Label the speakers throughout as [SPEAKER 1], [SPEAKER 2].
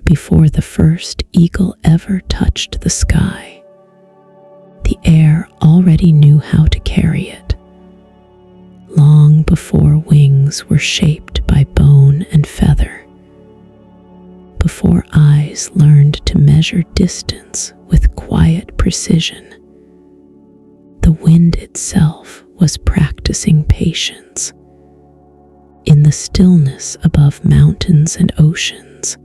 [SPEAKER 1] before the first eagle ever touched the sky. The air already knew how to carry it, long before wings were shaped by bone and feather, before eyes learned to measure distance with quiet precision. The wind itself was practicing patience. In the stillness above mountains and oceans,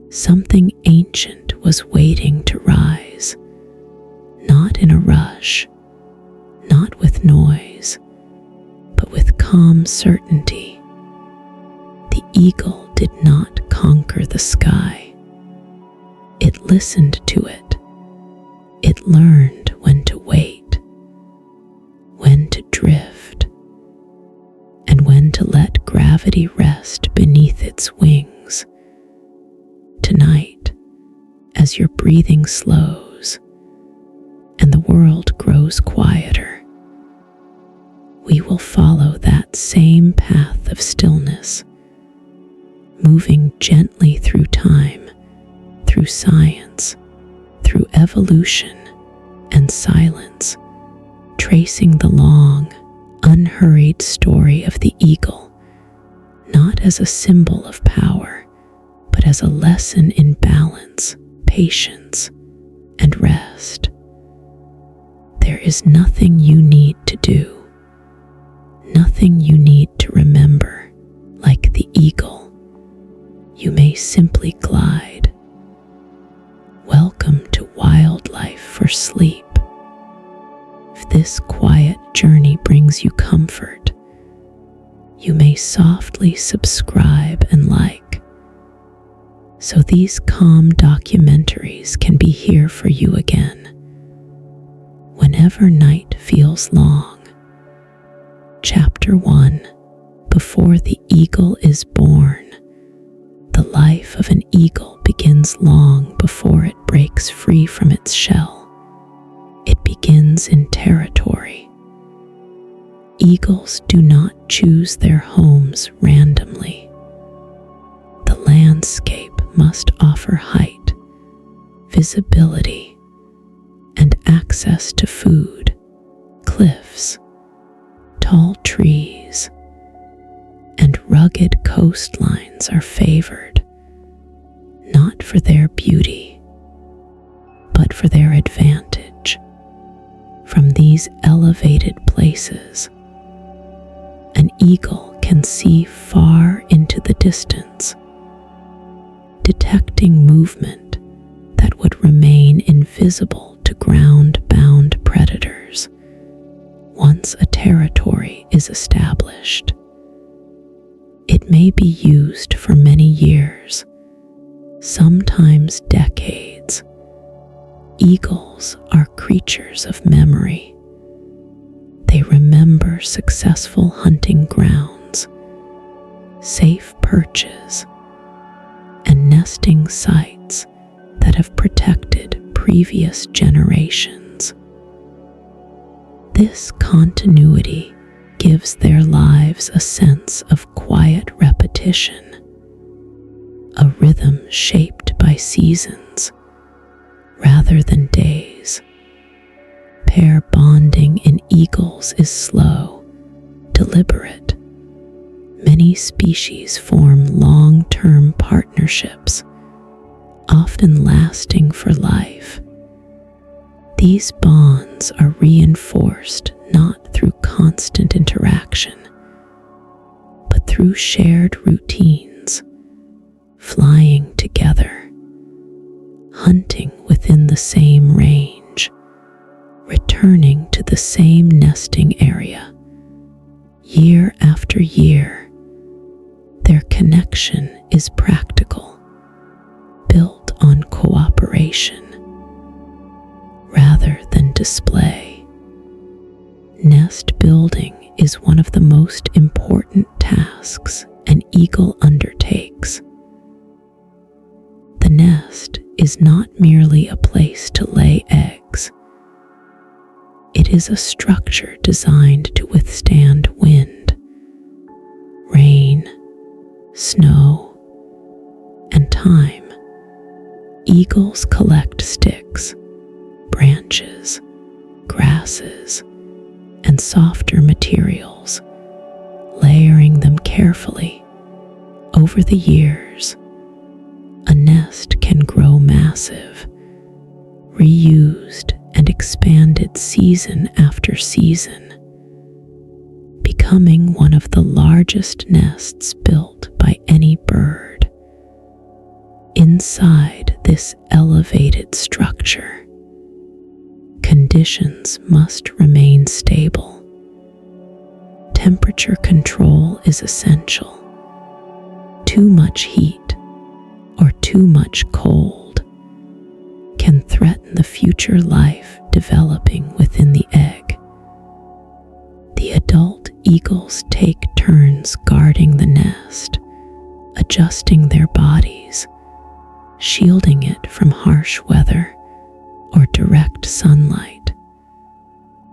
[SPEAKER 1] something ancient was waiting to rise, not in a rush, not with noise, but with calm certainty. The eagle did not conquer the sky. It listened to it. It learned when to wait, when to drift, and when to let gravity rest beneath its wings. Tonight, as your breathing slows and the world grows quieter, we will follow that same path of stillness, moving gently through time, through science, through evolution and silence, tracing the long, unhurried story of the eagle, not as a symbol of power, but as a lesson in balance, patience, and rest. There is nothing you need to do, nothing you need to remember. Like the eagle, you may simply glide. Welcome to wildlife for sleep. If this quiet journey brings you comfort, you may softly subscribe and like, so these calm documentaries can be here for you again, whenever night feels long. Chapter 1: Before the eagle is born. The life of an eagle begins long before it breaks free from its shell. It begins in territory. Eagles do not choose their homes randomly. The landscape must offer height, visibility, and access to food. Cliffs, tall trees, and rugged coastlines are favored, not for their beauty, but for their advantage. From these elevated places, an eagle can see far into the distance, detecting movement that would remain invisible to ground-bound predators once a territory is established. It may be used for many years, sometimes decades. Eagles are creatures of memory. They remember successful hunting grounds, safe perches, and nesting sites that have protected previous generations. This continuity gives their lives a sense of quiet repetition, a rhythm shaped by seasons rather than days. Pair bonding in eagles is slow, deliberate. Many species form long-term partnerships, often lasting for life. These bonds are reinforced not through constant interaction, but through shared routines, flying together, hunting within the same range, returning to the same nesting area. Year after year, their connection is practical, built on cooperation rather than display. Nest building is one of the most important tasks an eagle undertakes. The nest is not merely a place to lay eggs. It is a structure designed to withstand wind, rain, snow, and time, eagles collect sticks, branches, grasses, and softer materials, layering them carefully. Over the years, a nest can grow massive, reused and expanded season after season, becoming one of the largest nests built by any bird. Inside this elevated structure, conditions must remain stable. Temperature control is essential. Too much heat or too much cold can threaten the future life developing within the egg. The adult eagles take turns guarding the nest, adjusting their bodies, shielding it from harsh weather or direct sunlight.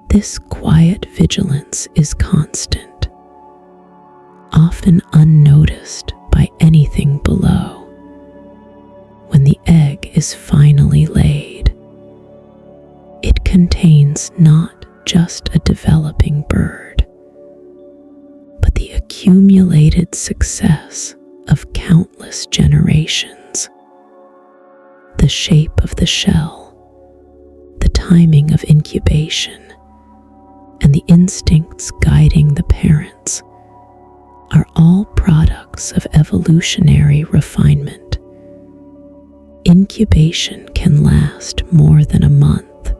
[SPEAKER 1] This quiet vigilance is constant, often unnoticed by anything below. When the egg is finally laid, it contains not just a developing bird, but the accumulated success of countless generations. The shape of the shell, the timing of incubation, and the instincts guiding the parents are all products of evolutionary refinement. Incubation can last more than a month,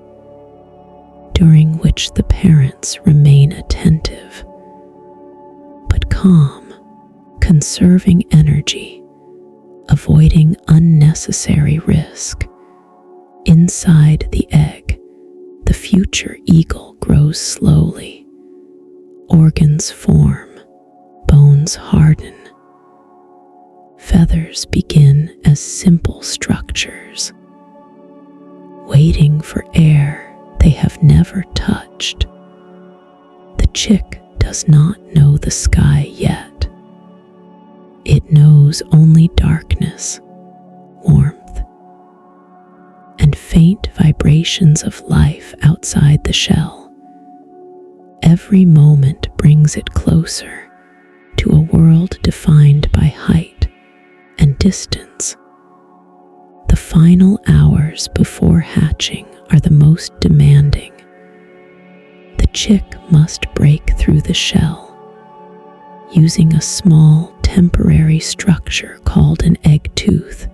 [SPEAKER 1] during which the parents remain attentive, but calm, conserving energy, avoiding unnecessary risk. Inside the egg, the future eagle grows slowly. Organs form, bones harden. Feathers begin as simple structures, waiting for air they have never touched. The chick does not know the sky yet. It knows only darkness, warmth, and faint vibrations of life outside the shell. Every moment brings it closer to a world defined by height and distance. The final hours before hatching are the most demanding. The chick must break through the shell, using a small temporary structure called an egg tooth.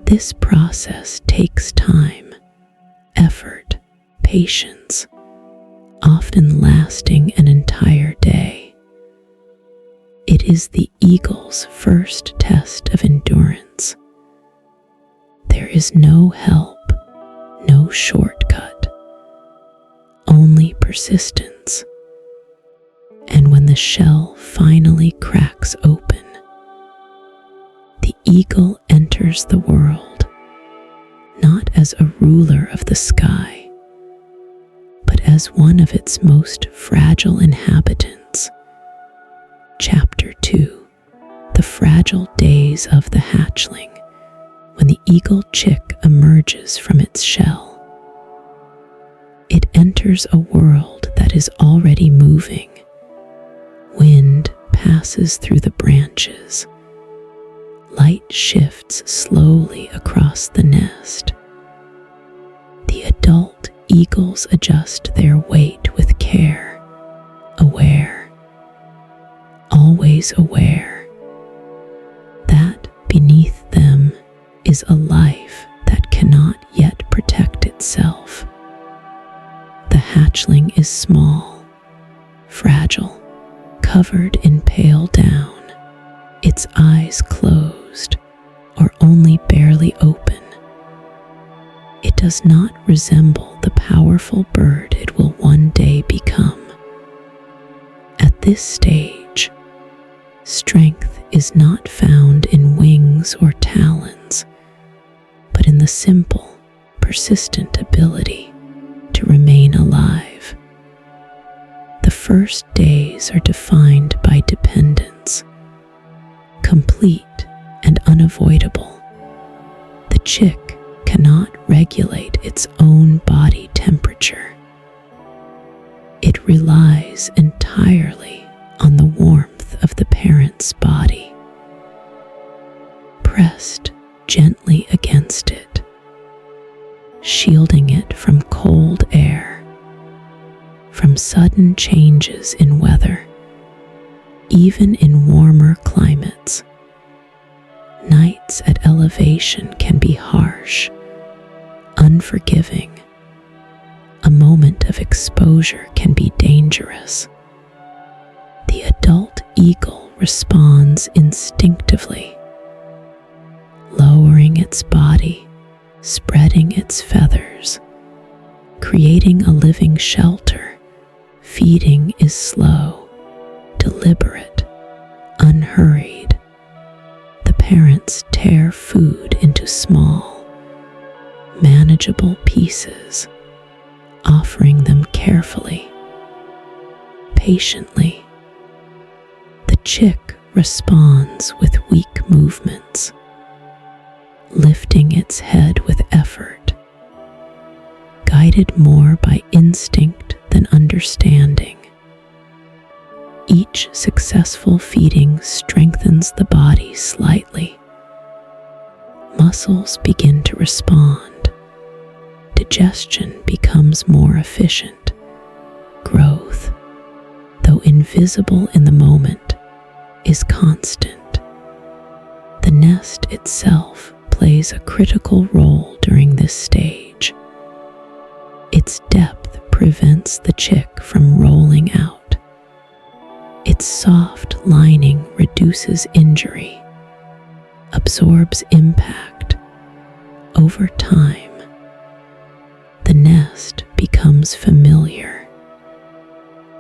[SPEAKER 1] This process takes time, effort, patience, often lasting an entire day. It is the eagle's first test of endurance. There is no help, no shortcut, only persistence. And when the shell finally cracks open, the eagle enters the world, not as a ruler of the sky, but as one of its most fragile inhabitants. Chapter 2: The Fragile Days of the Hatchling. When the eagle chick emerges from its shell, it enters a world that is already moving. Wind passes through the branches. Light shifts slowly across the nest. The adult eagles adjust their weight with care, aware, always aware that beneath them is a life that cannot yet protect itself. The hatchling is small, fragile, covered in pale down, its eyes closed or only barely open. It does not resemble the powerful bird it will one day become. At this stage, strength is not found in wings or talons, but in the simple, persistent ability to remain alive. The first days are defined by dependence, complete and unavoidable. chick cannot regulate its own body temperature. It relies entirely on the warmth of the parent's body. Pressed gently against it, shielding it from cold air, from sudden changes in weather, even in warmer climates. Nights at elevation can be harsh, unforgiving. A moment of exposure can be dangerous. The adult eagle responds instinctively, lowering its body, spreading its feathers, creating a living shelter. Feeding is slow, deliberate, unhurried. The parents tear food into small, manageable pieces, offering them carefully, patiently. The chick responds with weak movements, lifting its head with effort, guided more by instinct than understanding. Each successful feeding strengthens the body slightly. Muscles begin to respond. Digestion becomes more efficient. Growth, though invisible in the moment, is constant. The nest itself plays a critical role during this stage. Its depth prevents the chick from rolling out. Its soft lining reduces injury, absorbs impact. Over time, the nest becomes familiar,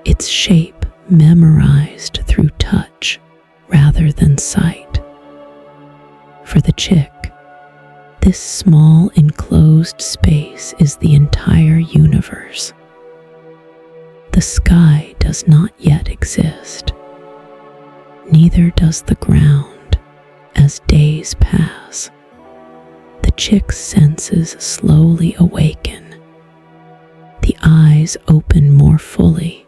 [SPEAKER 1] its shape memorized through touch rather than sight. For the chick, this small enclosed space is the entire universe. The sky does not yet exist. Neither does the ground. As days pass, the chick's senses slowly awaken. The eyes open more fully.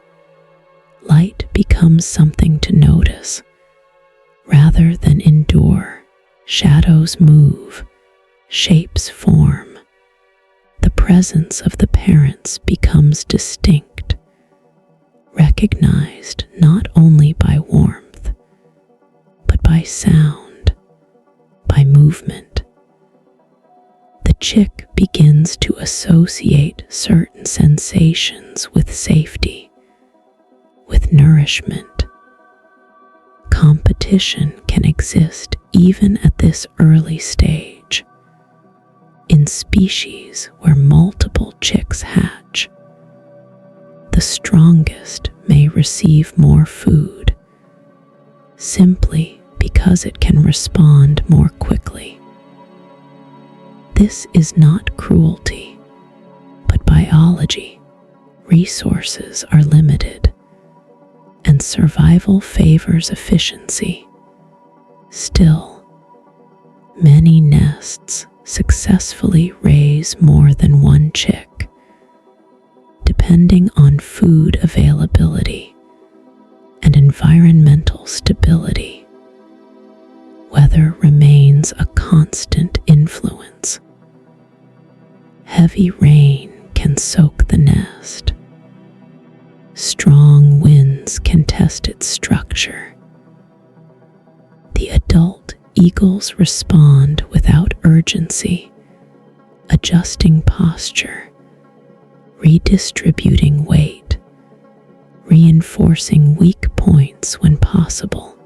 [SPEAKER 1] Light becomes something to notice rather than endure. Shadows move. Shapes form. The presence of the parents becomes distinct, recognized not only by warmth, but by sound, by movement. The chick begins to associate certain sensations with safety, with nourishment. Competition can exist even at this early stage. In species where multiple chicks hatch, the strongest may receive more food, simply because it can respond more quickly. This is not cruelty, but biology. Resources are limited, and survival favors efficiency. Still, many nests successfully raise more than one chick, depending on food availability and environmental stability. Weather remains a constant influence. Heavy rain can soak the nest. Strong winds can test its structure. The adult eagles respond without urgency, adjusting posture, redistributing weight, reinforcing weak points when possible.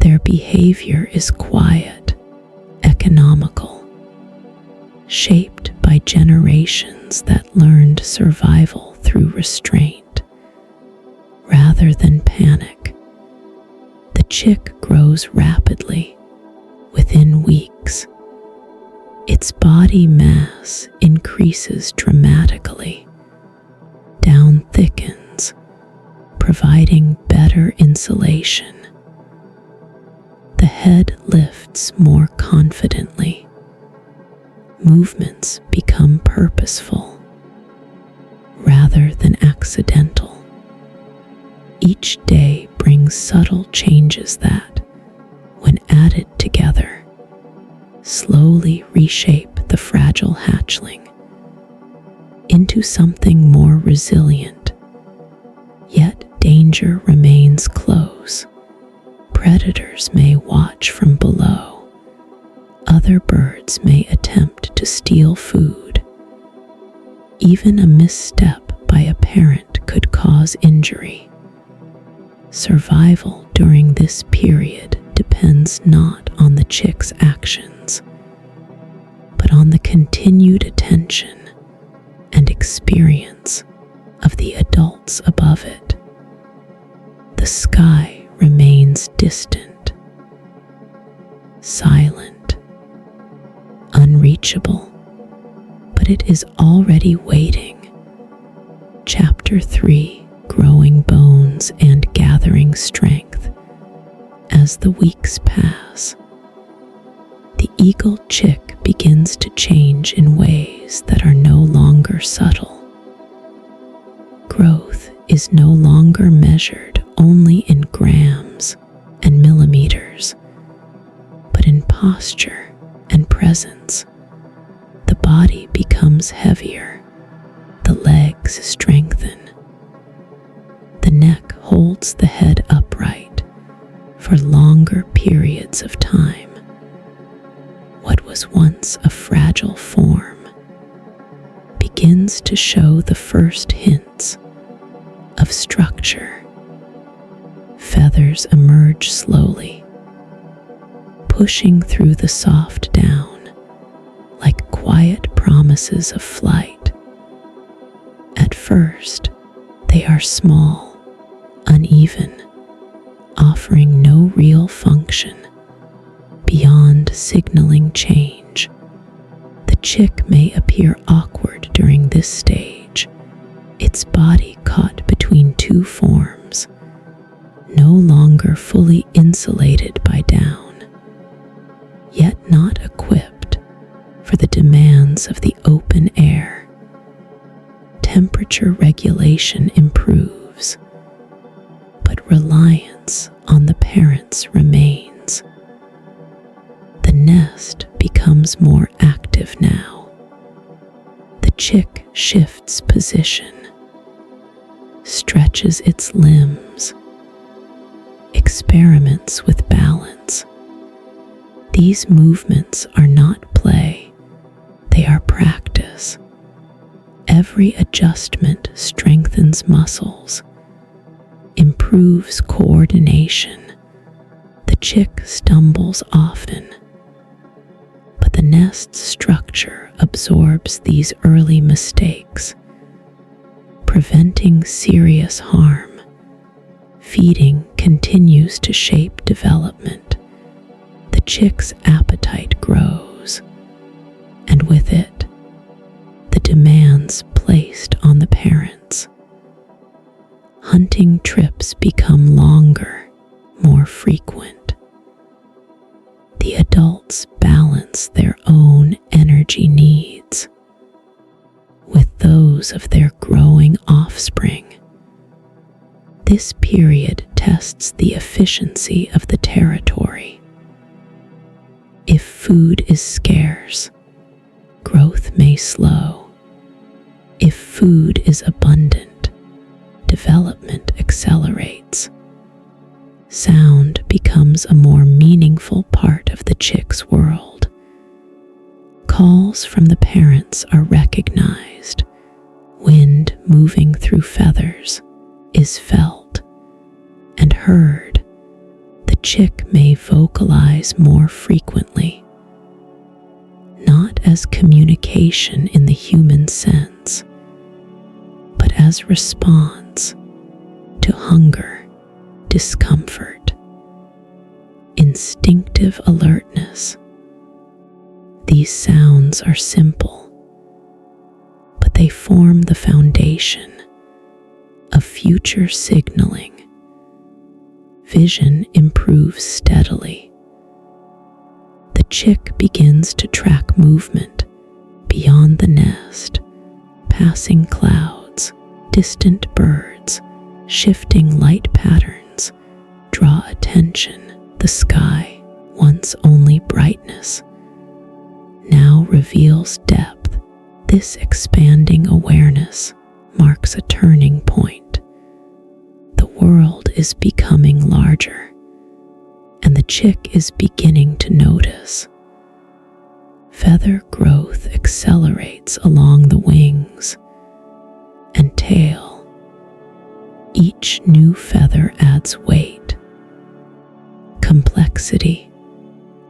[SPEAKER 1] Their behavior is quiet, economical, shaped by generations that learned survival through restraint rather than panic. The chick grows rapidly. Within weeks, its body mass increases dramatically. Down thickens, providing better insulation. The head lifts more confidently, movements become purposeful rather than accidental. Each day brings subtle changes that, when added together, slowly reshape the fragile hatchling into something more resilient. Yet danger remains close. Predators may watch from below. Other birds may attempt to steal food. Even a misstep by a parent could cause injury. Survival during this period depends not on the chick's actions, but on the continued attention and experience of the adults above it. The sky remains distant, silent, unreachable, but it is already waiting. Chapter 3: Growing Bones and Gathering Strength. As the weeks pass, the eagle chick begins to change in ways that are no longer subtle. Growth is no longer measured only in grams and millimeters, but in posture and presence. The body becomes heavier, the legs strengthen, the neck holds the head upright for longer periods of time. What was once a fragile form begins to show the first hints of structure. Feathers emerge slowly, pushing through the soft down like quiet promises of flight. At first, they are small, uneven, offering no real function beyond signaling change. The chick may appear awkward during this stage, its body caught between two forms, no longer fully insulated by down, yet not equipped for the demands of the open air. Temperature regulation improves, but reliance on the parents remains. The nest becomes more active now. The chick shifts position, stretches its limbs, experiments with balance. These movements are not play, they are practice. Every adjustment strengthens muscles, improves coordination. The chick stumbles often, but the nest's structure absorbs these early mistakes, preventing serious harm. Feeding continues to shape development. The chick's appetite grows, and with it, the demands placed on the parents. Hunting trips become longer, more frequent. The adults balance their own energy needs with those of their growing offspring. This period tests the efficiency of the territory. If food is scarce, growth may slow. If food is abundant, development accelerates. Sound becomes a more meaningful part of the chick's world. Calls from the parents are recognized. Wind moving through feathers is felt and heard. The chick may vocalize more frequently, not as communication in the human sense, but as response to hunger, discomfort, instinctive alertness. These sounds are simple, but they form the foundation of future signaling. Vision improves steadily. The chick begins to track movement Beyond the nest, passing clouds, distant birds, shifting light patterns draw attention. The sky, once only brightness, now reveals depth. This expanding awareness marks a turning point. The world is becoming larger, and the chick is beginning to notice. Feather growth accelerates along the wings and tail. Each new feather adds weight, complexity.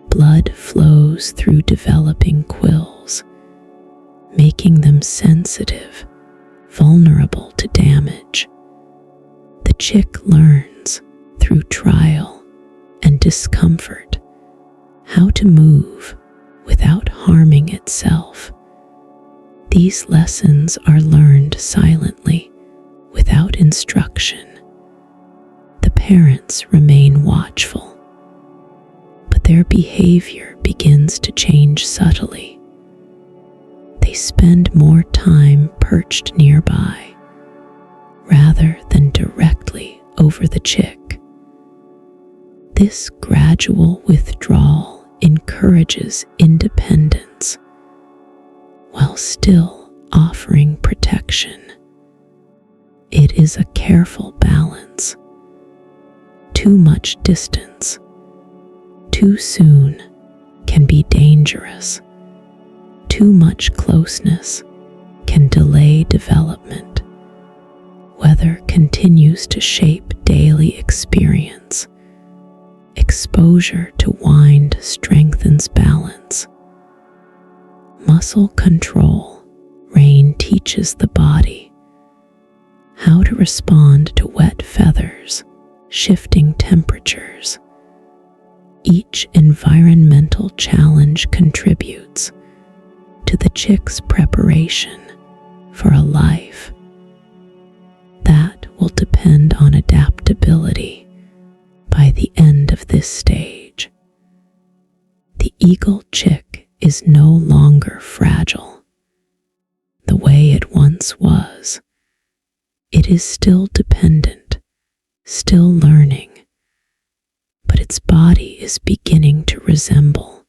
[SPEAKER 1] Blood flows through developing quills, making them sensitive, vulnerable to damage. The chick learns through trial and discomfort how to move without harming itself. These lessons are learned silently, without instruction. The parents remain watchful, but their behavior begins to change subtly. They spend more time perched nearby, rather than directly over the chick. This gradual withdrawal encourages independence, while still offering protection. It is a careful balance. Too much distance, too soon, can be dangerous. Too much closeness can delay development. Weather continues to shape daily experience. Exposure to wind strengthens balance. Muscle control, rain teaches the body how to respond to wet feathers, shifting temperatures. Each environmental challenge contributes to the chick's preparation for a life that will depend on adaptability. By the end of this stage, the eagle chick is no longer fragile the way it once was. It is still dependent, still learning, but its body is beginning to resemble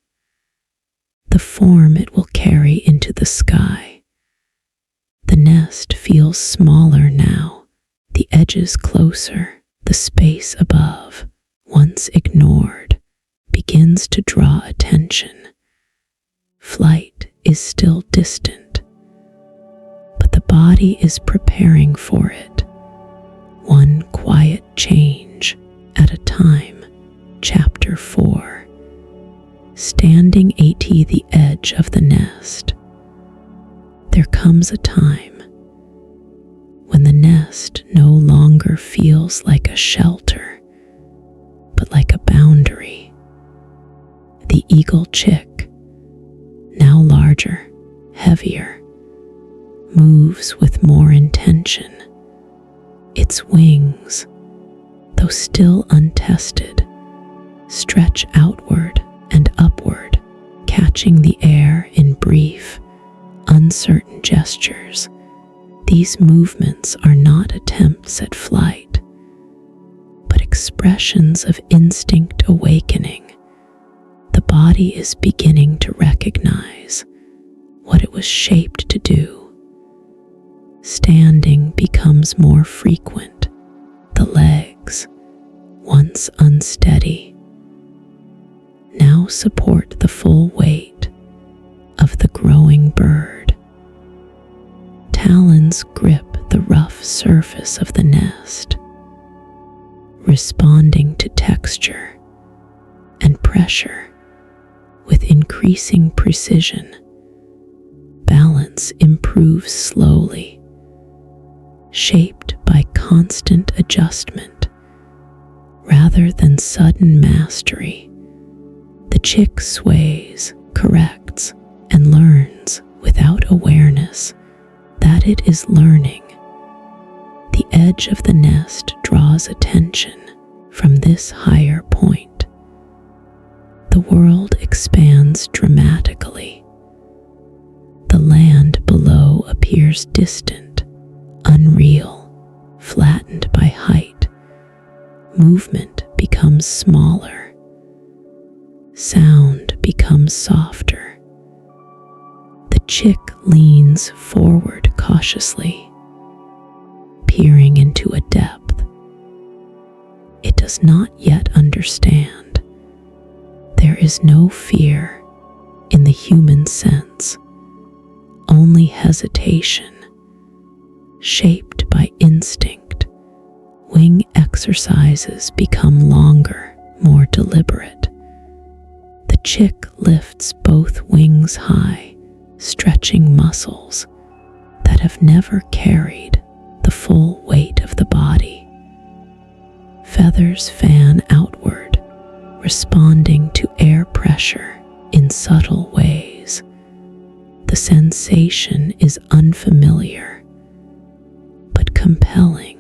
[SPEAKER 1] the form it will carry into the sky. The nest feels smaller now, the edges closer, the space above, once ignored, begins to draw attention. Flight is still distant, but the body is preparing for it, one quiet change at a time. Chapter 4. Standing at the edge of the nest. There comes a time when the nest no longer feels like a shelter, but like a boundary. The eagle chick, now larger, heavier, moves with more intention. Its wings, though still untested, stretch outward and upward, catching the air in brief, uncertain gestures. These movements are not attempts at flight, but expressions of instinct awakening. The body is beginning to recognize what it was shaped to do. Standing becomes more frequent. The legs, once unsteady, now support the full weight of the growing bird. Talons grip the rough surface of the nest, responding to texture and pressure with increasing precision. Balance improves slowly, shaped by constant adjustment rather than sudden mastery. The chick sways, corrects, and learns without awareness that it is learning. The edge of the nest draws attention from this higher point. The world expands dramatically. The appears distant, unreal, flattened by height. Movement becomes smaller. Sound becomes softer. The chick leans forward cautiously, peering into a depth it does not yet understand. There is no fear in the human sense, only hesitation, shaped by instinct. Wing exercises become longer, more deliberate. The chick lifts both wings high, stretching muscles that have never carried the full weight of the body. Feathers fan outward, responding to air pressure in subtle ways. The sensation is unfamiliar, but compelling.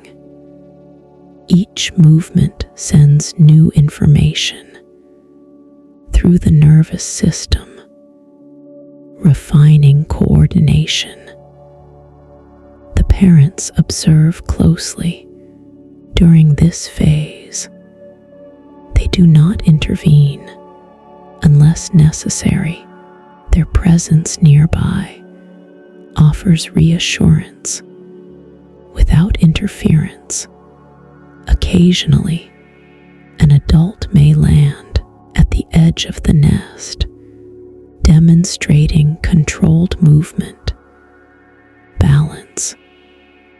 [SPEAKER 1] Each movement sends new information through the nervous system, refining coordination. The parents observe closely. During this phase, they do not intervene unless necessary. Their presence nearby offers reassurance without interference. Occasionally, an adult may land at the edge of the nest, demonstrating controlled movement, balance.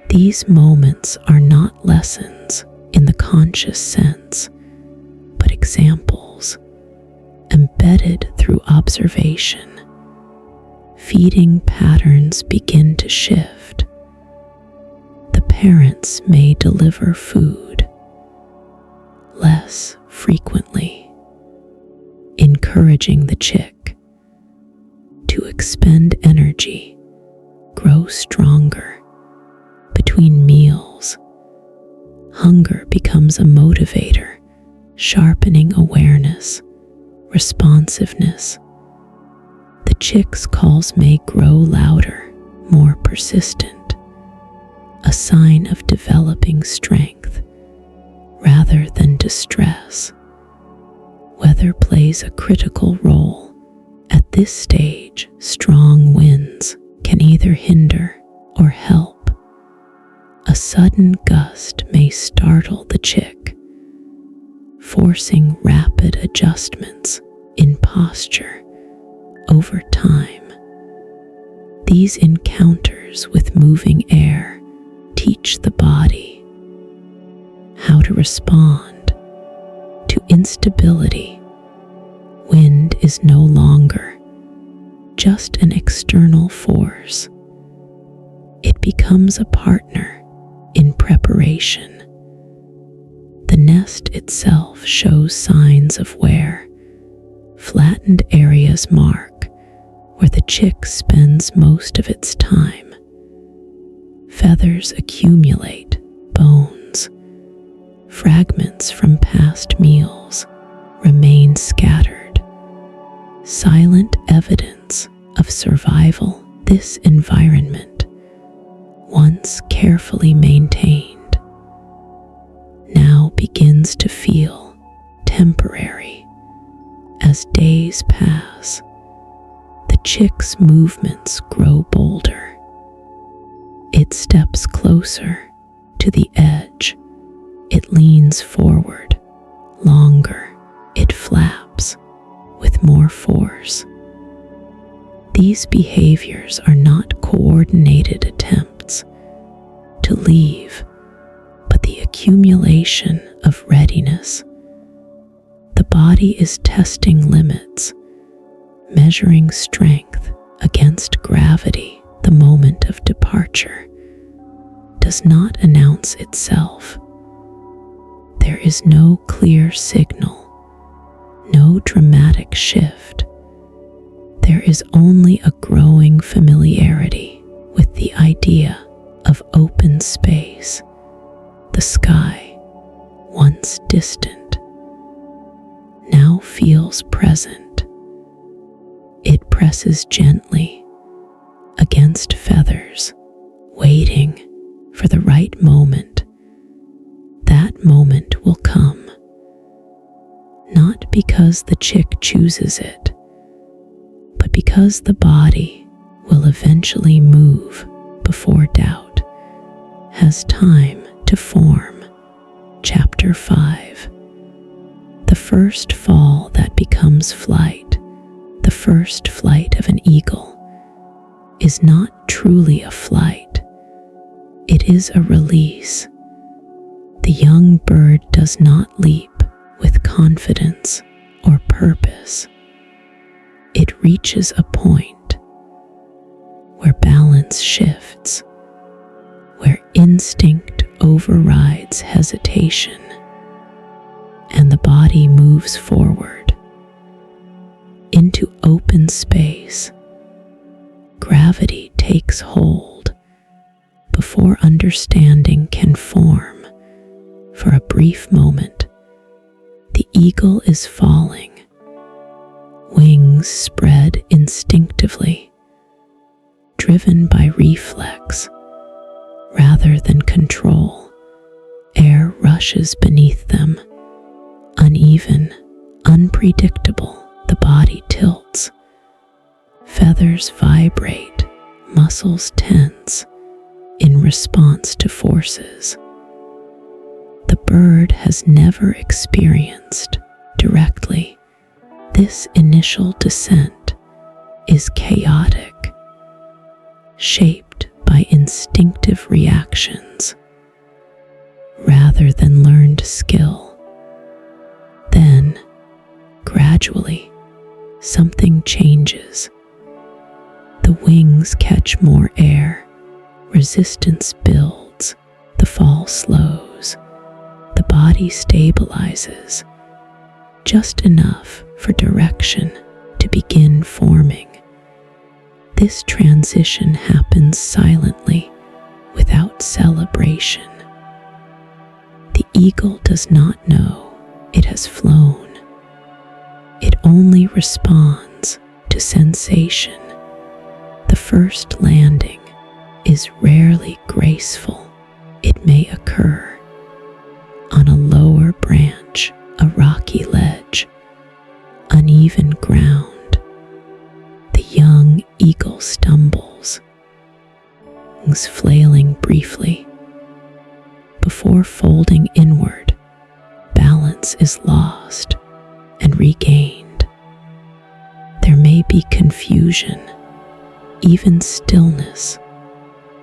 [SPEAKER 1] These moments are not lessons in the conscious sense, but examples embedded through observation. Feeding patterns begin to shift. The parents may deliver food less frequently, encouraging the chick to expend energy, grow stronger. Between meals, hunger becomes a motivator, sharpening awareness, responsiveness. The chick's calls may grow louder, more persistent, a sign of developing strength rather than distress. Weather plays a critical role. At this stage, strong winds can either hinder or help. A sudden gust may startle the chick, forcing rapid adjustments in posture. Over time, these encounters with moving air teach the body how to respond to instability. Wind is no longer just an external force. It becomes a partner in preparation. The nest itself shows signs of wear. Flattened areas mark where the chick spends most of its time. Feathers accumulate, bones, fragments from past meals remain scattered. Silent evidence of survival. This environment, once carefully maintained, now begins to feel temporary. As days pass, the chick's movements grow bolder. It steps closer to the edge. It leans forward longer. It flaps with more force. These behaviors are not coordinated attempts to leave, but the accumulation of readiness. The body is testing limits, measuring strength against gravity. The moment of departure does not announce itself. There is no clear signal, no dramatic shift. There is only a growing familiarity with the idea of open space. The sky, once distant, now feels present. It presses gently against feathers, waiting for the right moment. That moment will come, not because the chick chooses it, but because the body will eventually move before doubt has time to form. Chapter 5. The first fall that becomes flight, the first flight of an eagle, is not truly a flight. It is a release. The young bird does not leap with confidence or purpose. It reaches a point where balance shifts, where instinct overrides hesitation, and the body moves forward into open space. Gravity takes hold before understanding can form. For a brief moment, the eagle is falling, wings spread instinctively, driven by reflex rather than control. Air rushes beneath them, uneven, unpredictable. The body tilts, feathers vibrate, muscles tense in response to forces the bird has never experienced directly. This initial descent is chaotic, shaped by instinctive reactions rather than learned skill. Then, gradually, something changes. The wings catch more air, resistance builds, the fall slows. The body stabilizes, just enough for direction to begin forming. This transition happens silently, without celebration. The eagle does not know it has flown. It only responds to sensation. The first landing is rarely graceful. It may occur on a lower branch, a rocky ledge, uneven ground. The young eagle stumbles, wings flailing briefly. Before folding inward, balance is lost and regained. There may be confusion, even stillness,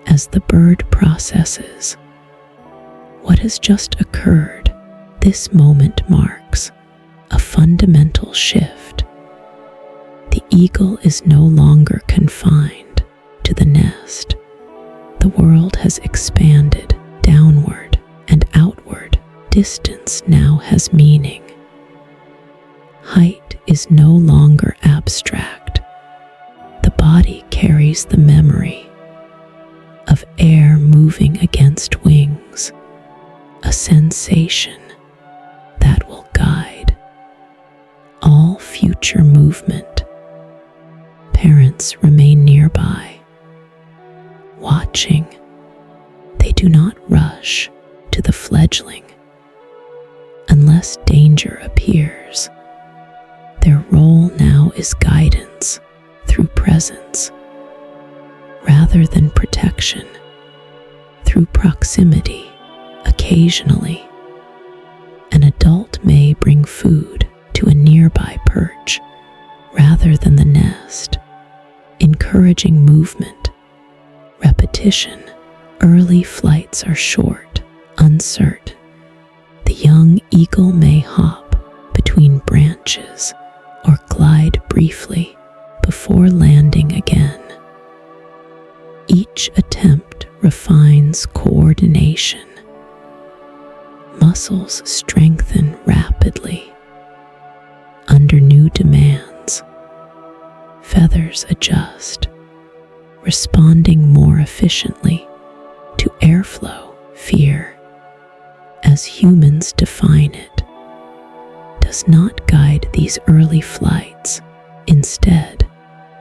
[SPEAKER 1] as the bird processes what has just occurred. This moment marks a fundamental shift. The eagle is no longer confined to the nest. The world has expanded downward and outward. Distance now has meaning. Height is no longer abstract. The body carries the memory of air moving against wings, a sensation that will guide all future movement. Parents remain nearby, watching. They do not rush to the fledgling unless danger appears. Their role now is guidance through presence, rather than protection, through proximity. Occasionally, an adult may bring food to a nearby perch rather than the nest, encouraging movement, repetition. Early flights are short, uncertain. The young eagle may hop between branches or glide briefly before landing again. Each attempt refines coordination. Muscles strengthen rapidly under new demands. Feathers adjust, responding more efficiently to airflow. Fear, as humans define it, does not guide these early flights. Instead,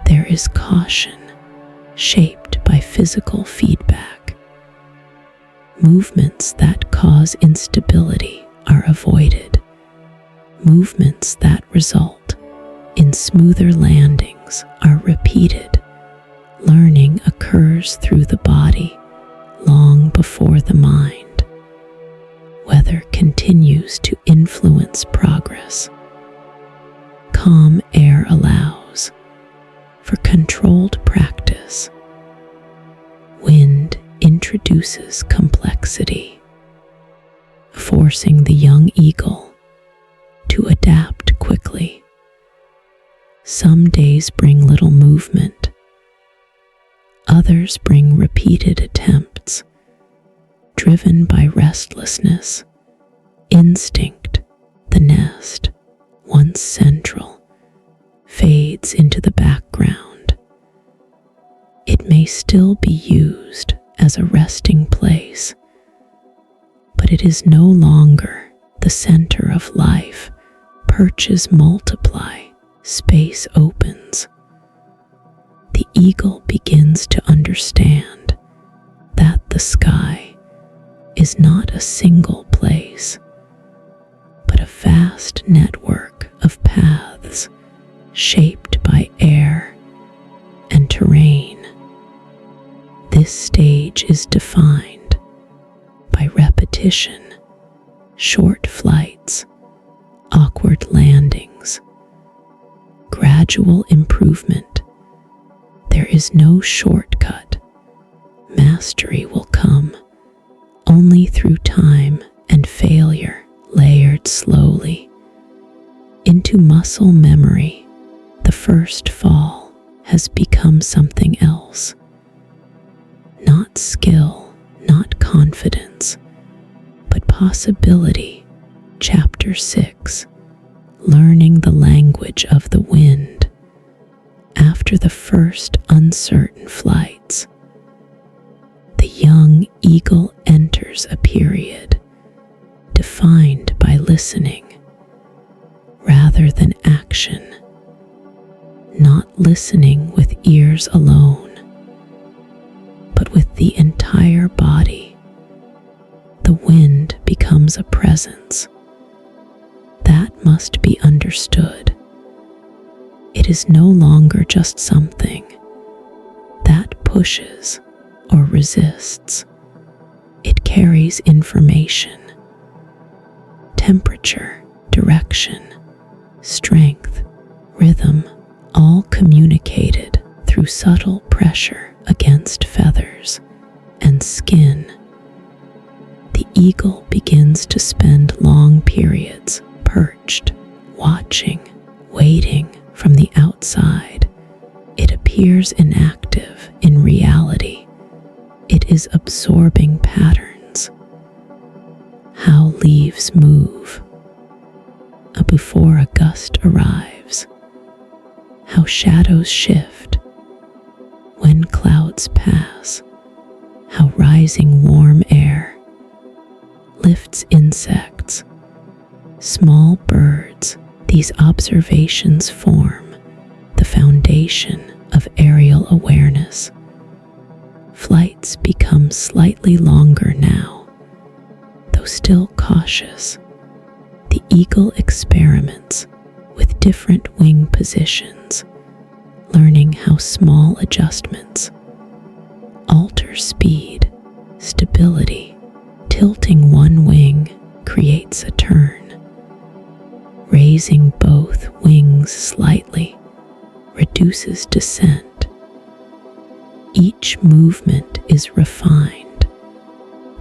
[SPEAKER 1] there is caution, shaped by physical feedback. Movements that cause instability are avoided. Movements that result in smoother landings are repeated. Learning occurs through the body long before the mind. Weather continues to influence progress. Calm air allows for controlled practice. Wind introduces complexity, forcing the young eagle to adapt quickly. Some days bring little movement. Others bring repeated attempts, driven by restlessness, instinct. The nest, once central, fades into the background. It may still be used as a resting place, but it is no longer the center of life. Perches multiply, space opens. The eagle begins to understand that the sky is not a single place, but a vast network of paths shaped by air and terrain. This stage is defined by repetition, short flights, awkward landings, gradual improvement. There is no shortcut. Mastery will come only through time and failure, layered slowly into muscle memory. The first fall has become something else. Not skill, not confidence, but possibility. Chapter 6: Learning the language of the wind. After the first uncertain flights, the young eagle enters a period defined by listening rather than action. Not listening with ears alone, but with the entire body. The wind becomes a presence that must be understood. It is no longer just something that pushes or resists. It carries information, temperature, direction, strength, rhythm, all communicated through subtle pressure against feathers and skin. The eagle begins to spend long periods perched, watching, waiting. From the outside, it appears inactive. In reality, it is absorbing patterns. How leaves move before a gust arrives. How shadows shift when clouds pass. How rising warm air lifts insects, small birds. These observations form the foundation of aerial awareness. Flights become slightly longer now, though still cautious. The eagle experiments with different wing positions, learning how small adjustments alter speed, stability. Tilting one wing creates a turn. Raising both wings slightly reduces descent. Each movement is refined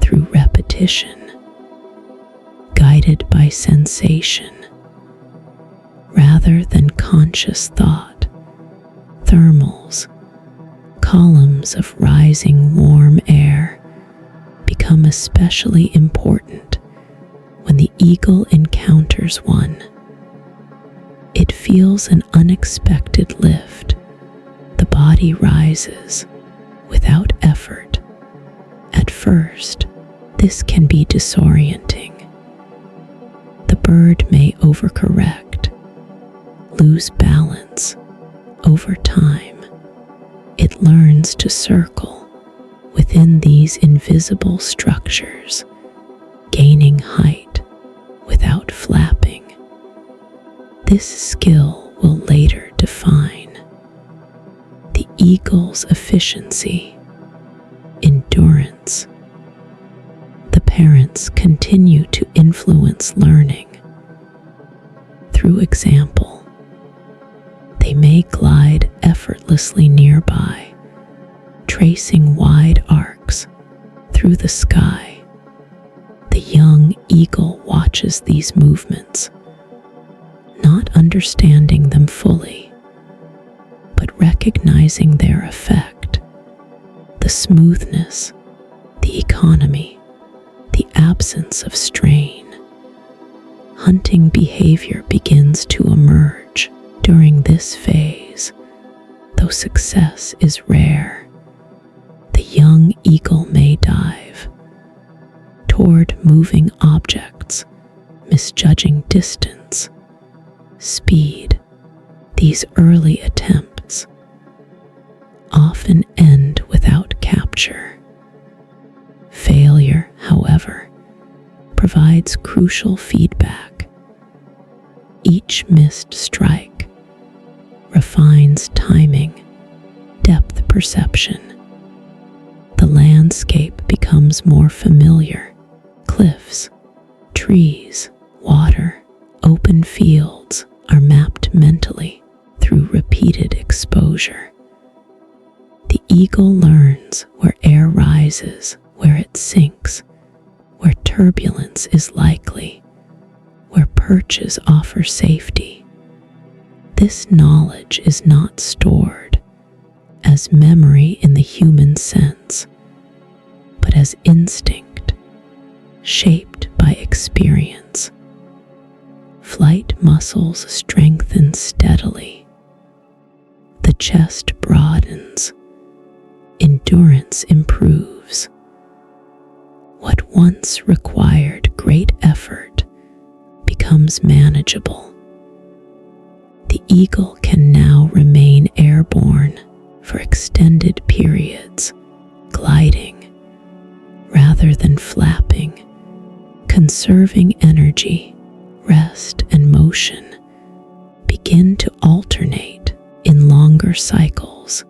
[SPEAKER 1] through repetition, guided by sensation rather than conscious thought. Thermals, columns of rising warm air, become especially important when the eagle encounters one. It feels an unexpected lift. The body rises without effort. At first, this can be disorienting. The bird may overcorrect, lose balance. Over time, it learns to circle within these invisible structures, gaining height without flapping. This skill will later define the eagle's efficiency, endurance. The parents continue to influence learning through example. They may glide effortlessly nearby, tracing wide arcs through the sky. The young eagle watches these movements, not understanding them fully, but recognizing their effect, the smoothness, the economy, the absence of strain. Hunting behavior begins to emerge during this phase. Though success is rare, the young eagle may dive toward moving objects, misjudging distance, speed. These early attempts often end without capture. Failure, however, provides crucial feedback. Each missed strike refines timing, depth perception. The landscape becomes more familiar. Cliffs, trees, water, open fields are mapped mentally through repeated exposure. The eagle learns where air rises, where it sinks, where turbulence is likely, where perches offer safety. This knowledge is not stored as memory in the human sense, but as instinct, shaped by experience. Flight muscles strengthen steadily. The chest broadens. Endurance improves. What once required great effort becomes manageable. The eagle can now remain airborne for extended periods, gliding rather than flapping, conserving energy. Rest and motion begin to alternate in longer cycles.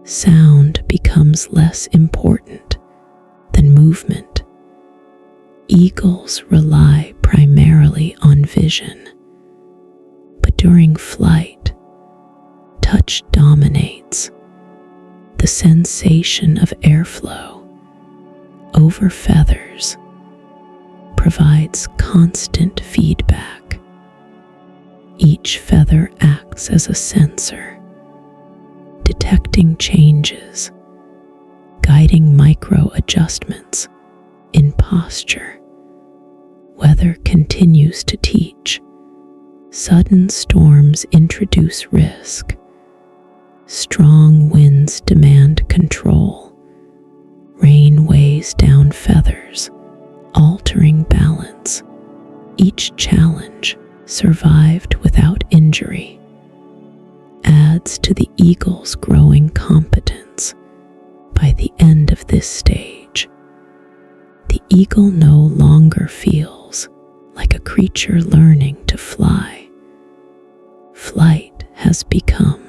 [SPEAKER 1] Sound becomes less important than movement. Eagles rely primarily on vision, but during flight, touch dominates. The sensation of airflow over feathers provides constant feedback. Each feather acts as a sensor, detecting changes, guiding micro adjustments in posture. Weather continues to teach. Sudden storms introduce risk. Strong winds demand control. Rain weighs down feathers, altering balance. Each challenge, survived without injury, adds to the eagle's growing competence. By the end of this stage, the eagle no longer feels like a creature learning to fly. Flight has become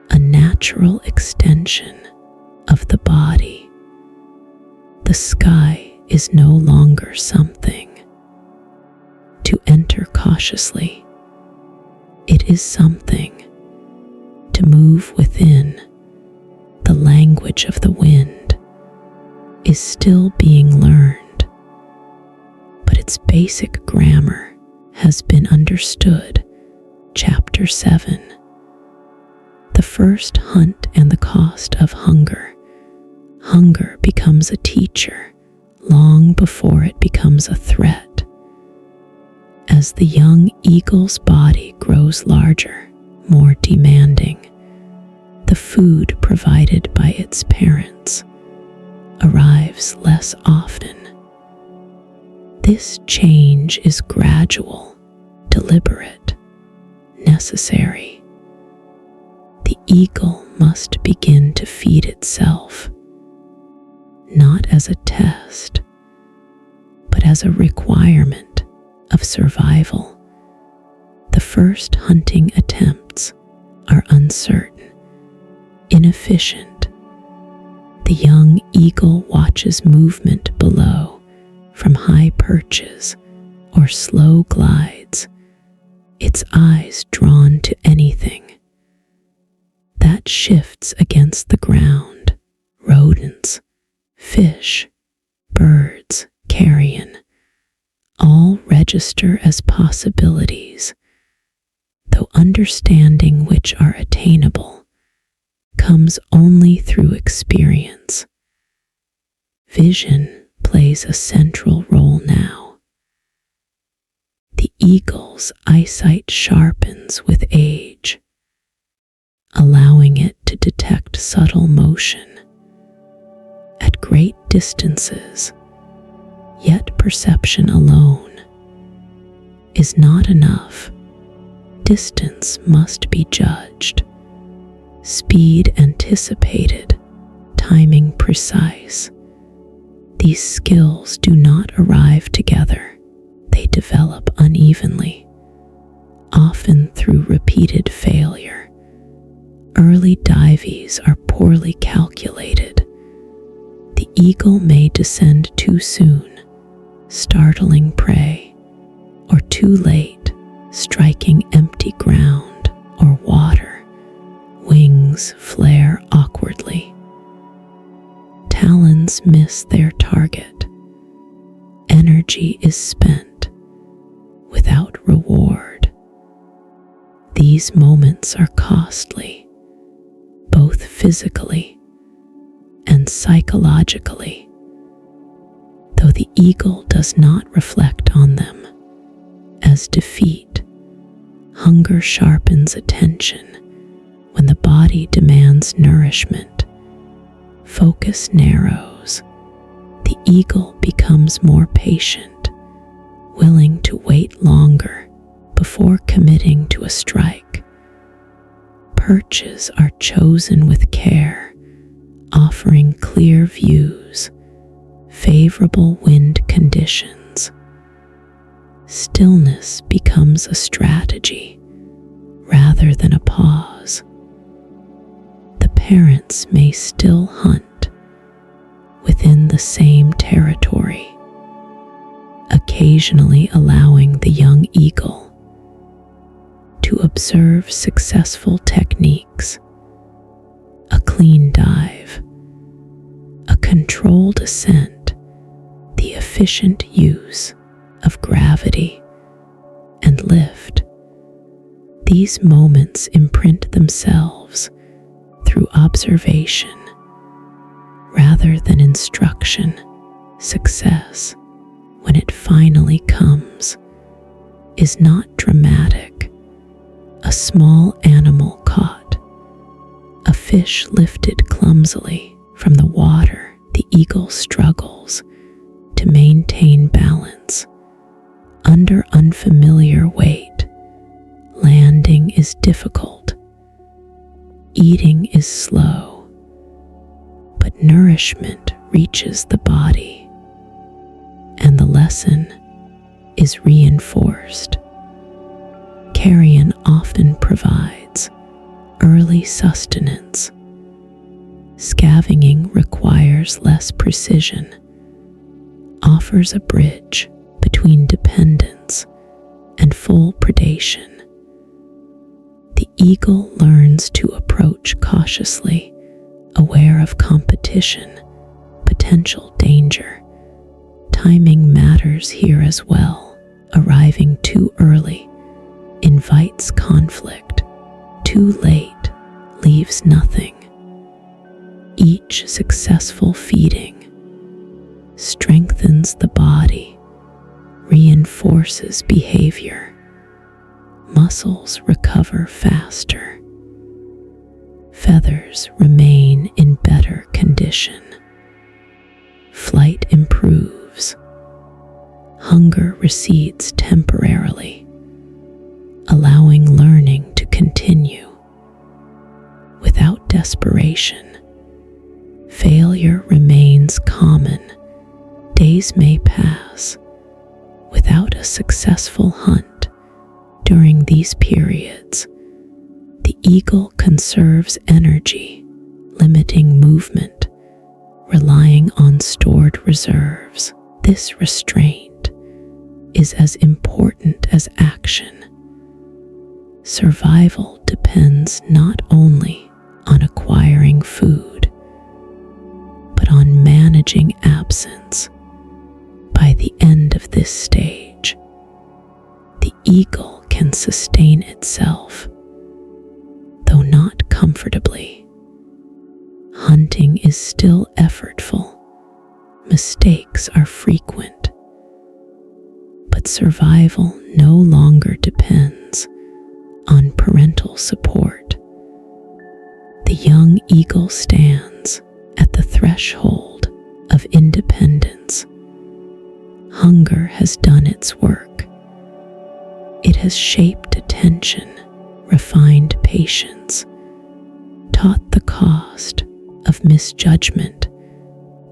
[SPEAKER 1] a natural extension of the body. The sky is no longer something to enter cautiously. It is something to move within. The language of the wind is still being learned, but its basic grammar has been understood. Chapter 7. The first hunt and the cost of hunger. Hunger becomes a teacher long before it becomes a threat. As the young eagle's body grows larger, more demanding, the food provided by its parents arrives less often. This change is gradual, deliberate, necessary. The eagle must begin to feed itself, not as a test, but as a requirement of survival. The first hunting attempts are uncertain, inefficient. The young eagle watches movement below from high perches or slow glides, its eyes drawn to anything that shifts against the ground. Rodents, fish, birds, carrion, all register as possibilities, though understanding which are attainable comes only through experience. Vision plays a central role now. The eagle's eyesight sharpens with age, allowing it to detect subtle motion at great distances. Yet perception alone is not enough. Distance must be judged, speed anticipated, timing precise. These skills do not arrive together. They develop unevenly, often through repeated failure. Early dives are poorly calculated. The eagle may descend too soon, startling prey, or too late, striking empty ground or water. Wings flare awkwardly. Talons miss their target. Energy is spent without reward. These moments are costly, both physically and psychologically, though the eagle does not reflect on them as defeat. Hunger sharpens attention when the body demands nourishment. Focus narrows. The eagle becomes more patient, willing to wait longer before committing to a strike. Perches are chosen with care, offering clear views, favorable wind conditions. Stillness becomes a strategy rather than a pause. The parents may still hunt within the same territory, occasionally allowing the young eagle to observe successful techniques: a clean dive, a controlled ascent, the efficient use of gravity and lift. These moments imprint themselves through observation rather than instruction. Success, when it finally comes, is not dramatic. A small animal caught, a fish lifted clumsily from the water. The eagle struggles to maintain balance under unfamiliar weight. Landing is difficult. Eating is slow, but nourishment reaches the body, and the lesson is reinforced. Carrion often provides early sustenance. Scavenging requires less precision, offers a bridge between dependence and full predation. The eagle learns to approach cautiously, aware of competition, potential danger. Timing matters here as well. Arriving too early invites conflict. Too late leaves nothing. Each successful feeding strengthens the body, reinforces behavior. Muscles recover faster. Feathers remain in better condition. Flight improves. Hunger recedes temporarily, allowing learning to continue. Without desperation. Failure remains common. Days may pass without a successful hunt. During these periods, the eagle conserves energy, limiting movement, relying on stored reserves. This restraint is as important as action. Survival depends not only on acquiring food, but on managing absence. By the end of this stage, the eagle can sustain itself, though not comfortably. Hunting is still effortful. Mistakes are frequent, but survival no longer depends on parental support. The young eagle stands at the threshold of independence. Hunger has done its work. It has shaped attention, refined patience, taught the cost of misjudgment.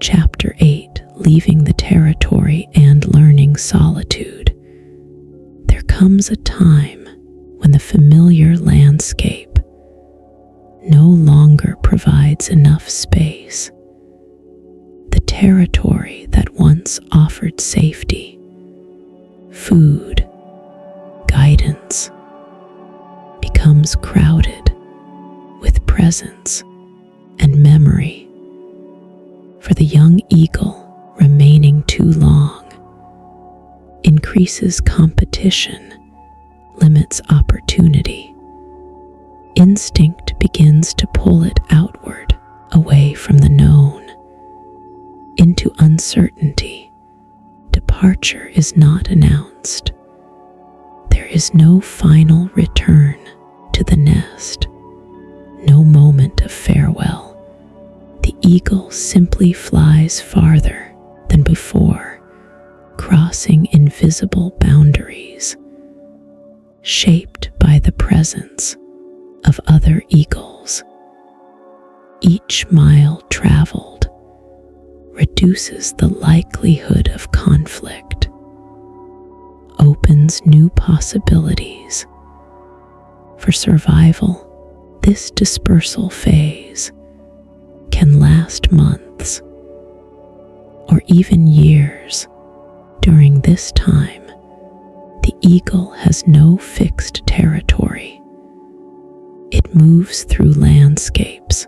[SPEAKER 1] Chapter 8, Leaving the Territory and Learning Solitude. There comes a time when the familiar landscape no longer provides enough space. The territory that once offered safety, food, guidance, becomes crowded with presence and memory. For the young eagle, remaining too long increases competition, limits opportunity. Instinct begins to pull it outward, away from the known, into uncertainty. Departure is not announced. There is no final return to the nest, no moment of farewell. The eagle simply flies farther than before, crossing invisible boundaries, shaped by the presence of other eagles. Each mile traveled reduces the likelihood of conflict, opens new possibilities. For survival, this dispersal phase can last months or even years. During this time, the eagle has no fixed territory. It moves through landscapes,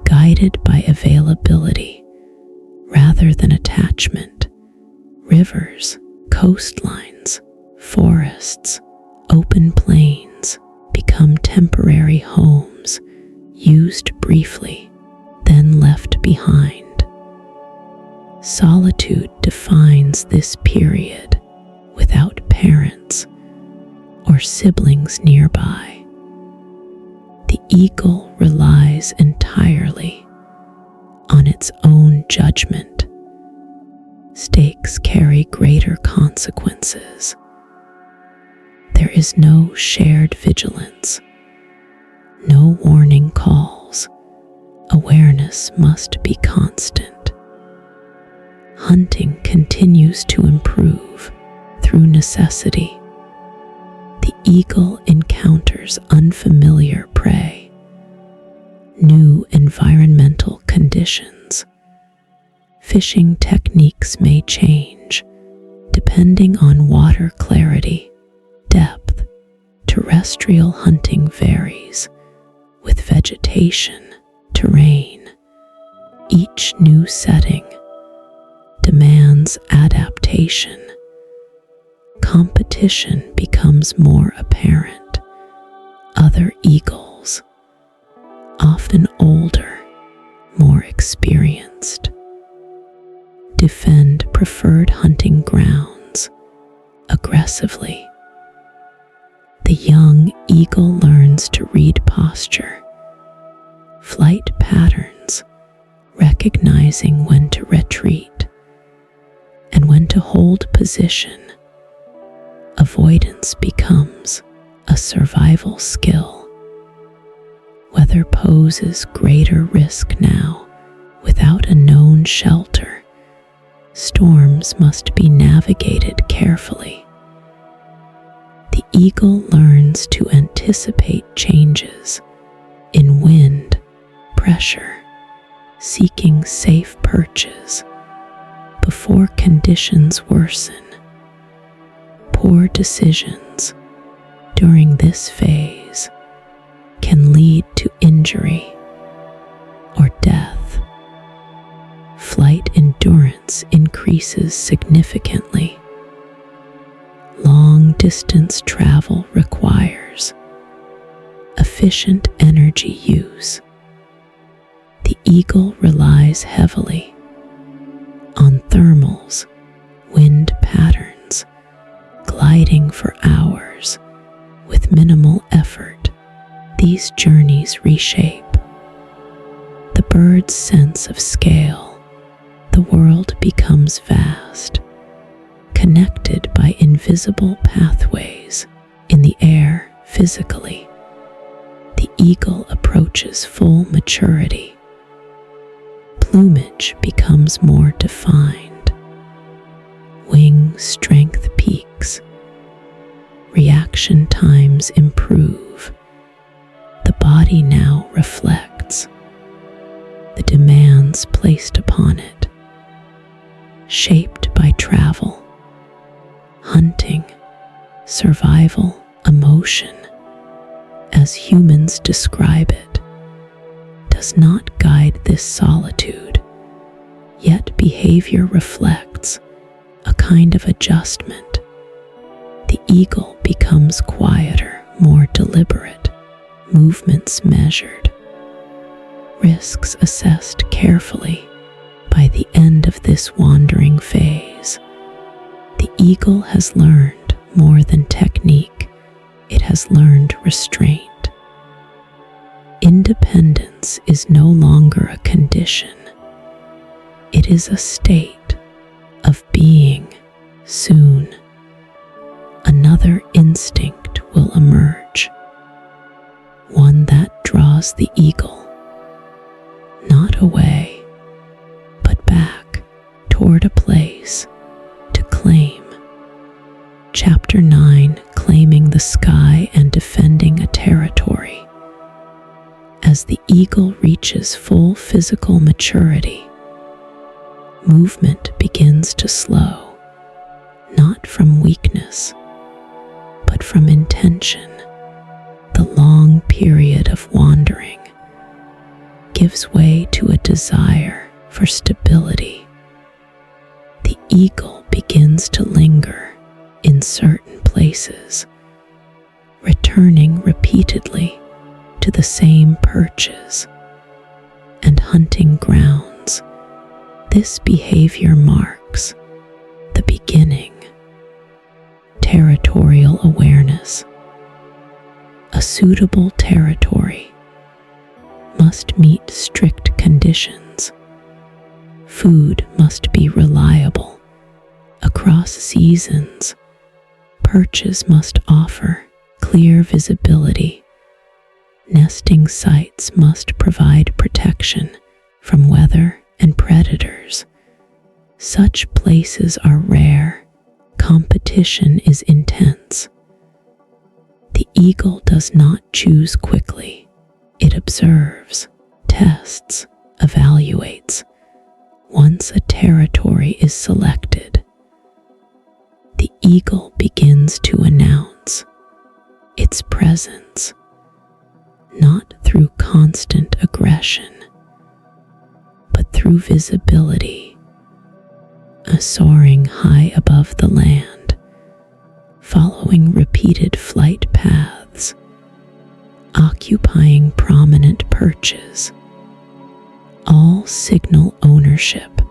[SPEAKER 1] guided by availability rather than attachment. Rivers, coastlines, forests, open plains become temporary homes, used briefly, then left behind. Solitude defines this period without parents or siblings nearby. The eagle relies entirely on its own judgment. Stakes carry greater consequences. There is no shared vigilance, no warning calls. Awareness must be constant. Hunting continues to improve through necessity. The eagle encounters unfamiliar prey, new environmental conditions. Fishing techniques may change depending on water clarity, depth. Terrestrial hunting varies with vegetation, terrain. Each new setting demands adaptation. Competition becomes more apparent. Other eagles, often older, more experienced, defend preferred hunting grounds aggressively. The young eagle learns to read posture, flight patterns, recognizing when to retreat and when to hold position. Avoidance becomes a survival skill. Weather poses greater risk now. Without a known shelter, storms must be navigated carefully. The eagle learns to anticipate changes in wind, pressure, seeking safe perches before conditions worsen. Poor decisions during this phase can lead to injury or death. Flight endurance increases significantly. Long-distance travel requires efficient energy use. The eagle relies heavily on thermals, wind patterns, gliding for hours with minimal effort. These journeys reshape the bird's sense of scale. The world becomes vast, connected by invisible pathways in the air. Physically, the eagle approaches full maturity. Plumage becomes more defined. Wing strength peaks. Reaction times improve. The body now reflects the demands placed upon it, shaped by travel, hunting, survival, emotion, as humans describe it, does not guide this solitude, yet behavior reflects a kind of adjustment. The eagle becomes quieter, more deliberate, movements measured, risks assessed carefully. By the end of this wandering phase, the eagle has learned more than technique. It has learned restraint. Independence is no longer a condition. It is a state of being. Soon, another instinct will emerge, one that draws the eagle, not away, but back toward a place to claim. Chapter 9: Claiming the Sky and Defending a Territory. As the eagle reaches full physical maturity, movement begins to slow, not from weakness, but from intention. The long period of wandering gives way to a desire for stability. The eagle begins to linger in certain places, returning repeatedly to the same perches and hunting grounds. This behavior marks the beginning. Territorial awareness. A suitable territory must meet strict conditions. Food must be reliable across seasons. Perches must offer clear visibility. Nesting sites must provide protection from weather and predators. Such places are rare. Competition is intense. The eagle does not choose quickly. It observes, tests, evaluates. Once a territory is selected, the eagle begins to announce its presence, not through constant aggression, but through visibility. Soaring high above the land, following repeated flight paths, occupying prominent perches, all signal ownership.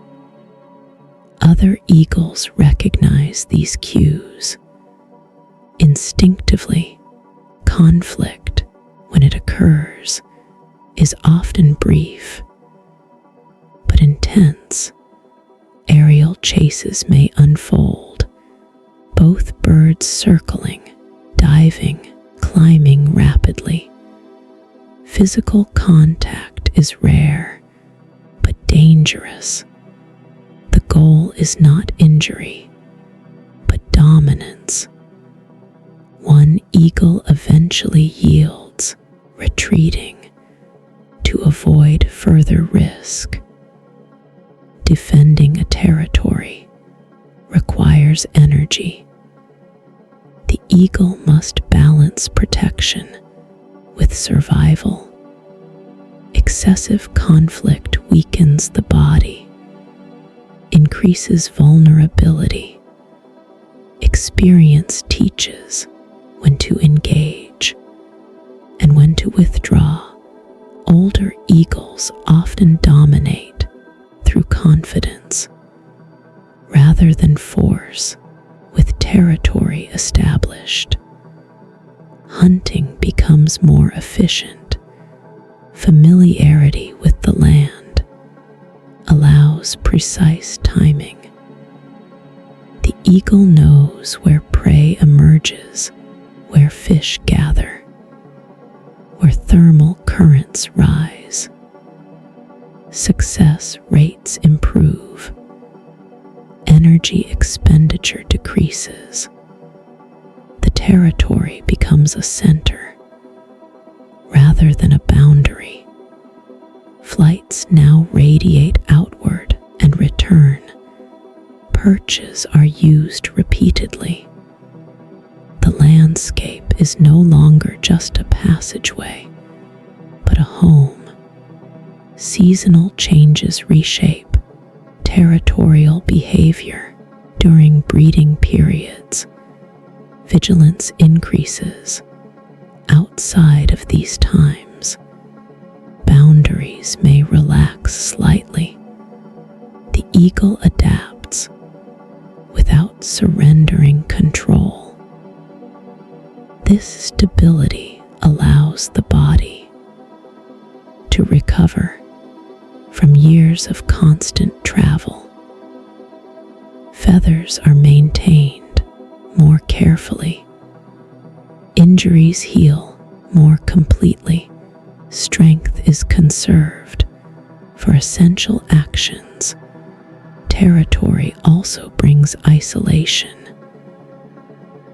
[SPEAKER 1] Other eagles recognize these cues. Instinctively, conflict, when it occurs, is often brief, but intense. Aerial chases may unfold, both birds circling, diving, climbing rapidly. Physical contact is rare, but dangerous. The goal is not injury, but dominance. One eagle eventually yields, retreating to avoid further risk. Defending a territory requires energy. The eagle must balance protection with survival. Excessive conflict weakens the body, increases vulnerability. Experience teaches when to engage and when to withdraw. Older eagles often dominate through confidence rather than force. With territory established, hunting becomes more efficient. Familiarity with the land allows precise timing. The eagle knows where prey emerges, where fish gather, where thermal currents rise. Success rates improve. Energy expenditure decreases. The territory becomes a center rather than a boundary. Flights now radiate outward and return. Perches are used repeatedly. The landscape is no longer just a passageway, but a home. Seasonal changes reshape territorial behavior during breeding periods. Vigilance increases. Outside of these times, boundaries may relax slightly. The eagle adapts without surrendering control. This stability allows the body to recover from years of constant travel. Feathers are maintained more carefully. Injuries heal more completely. Strength is conserved for essential actions. Territory also brings isolation.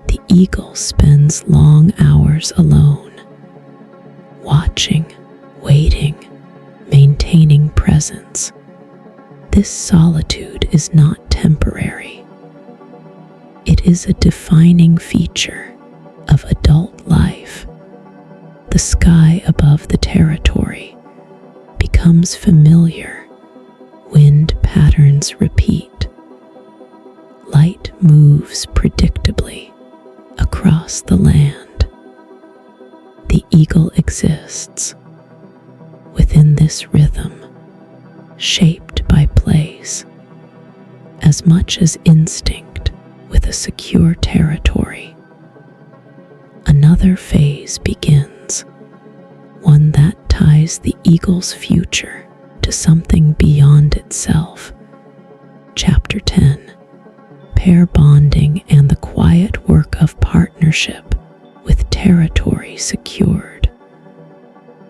[SPEAKER 1] The eagle spends long hours alone, watching, waiting, maintaining presence. This solitude is not temporary. It is a defining feature of adult life. The sky above the territory becomes familiar. Wind patterns repeat. Light moves predictably across the land. The eagle exists within this rhythm, shaped by place, as much as instinct with a secure territory. Another phase begins, one that ties the eagle's future to something beyond itself. Chapter 10: Pair Bonding and the Quiet Work of Partnership with Territory Secured.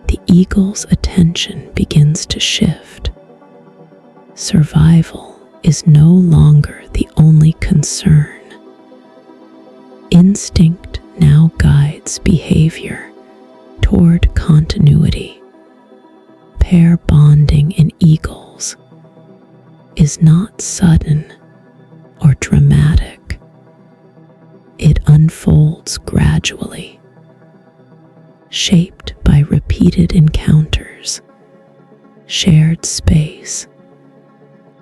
[SPEAKER 1] The eagle's attention begins to shift. Survival is no longer the only concern. Instinct now guides behavior toward continuity. Pair bonding in eagles is not sudden or dramatic. It unfolds gradually, shaped by repeated encounters, shared space.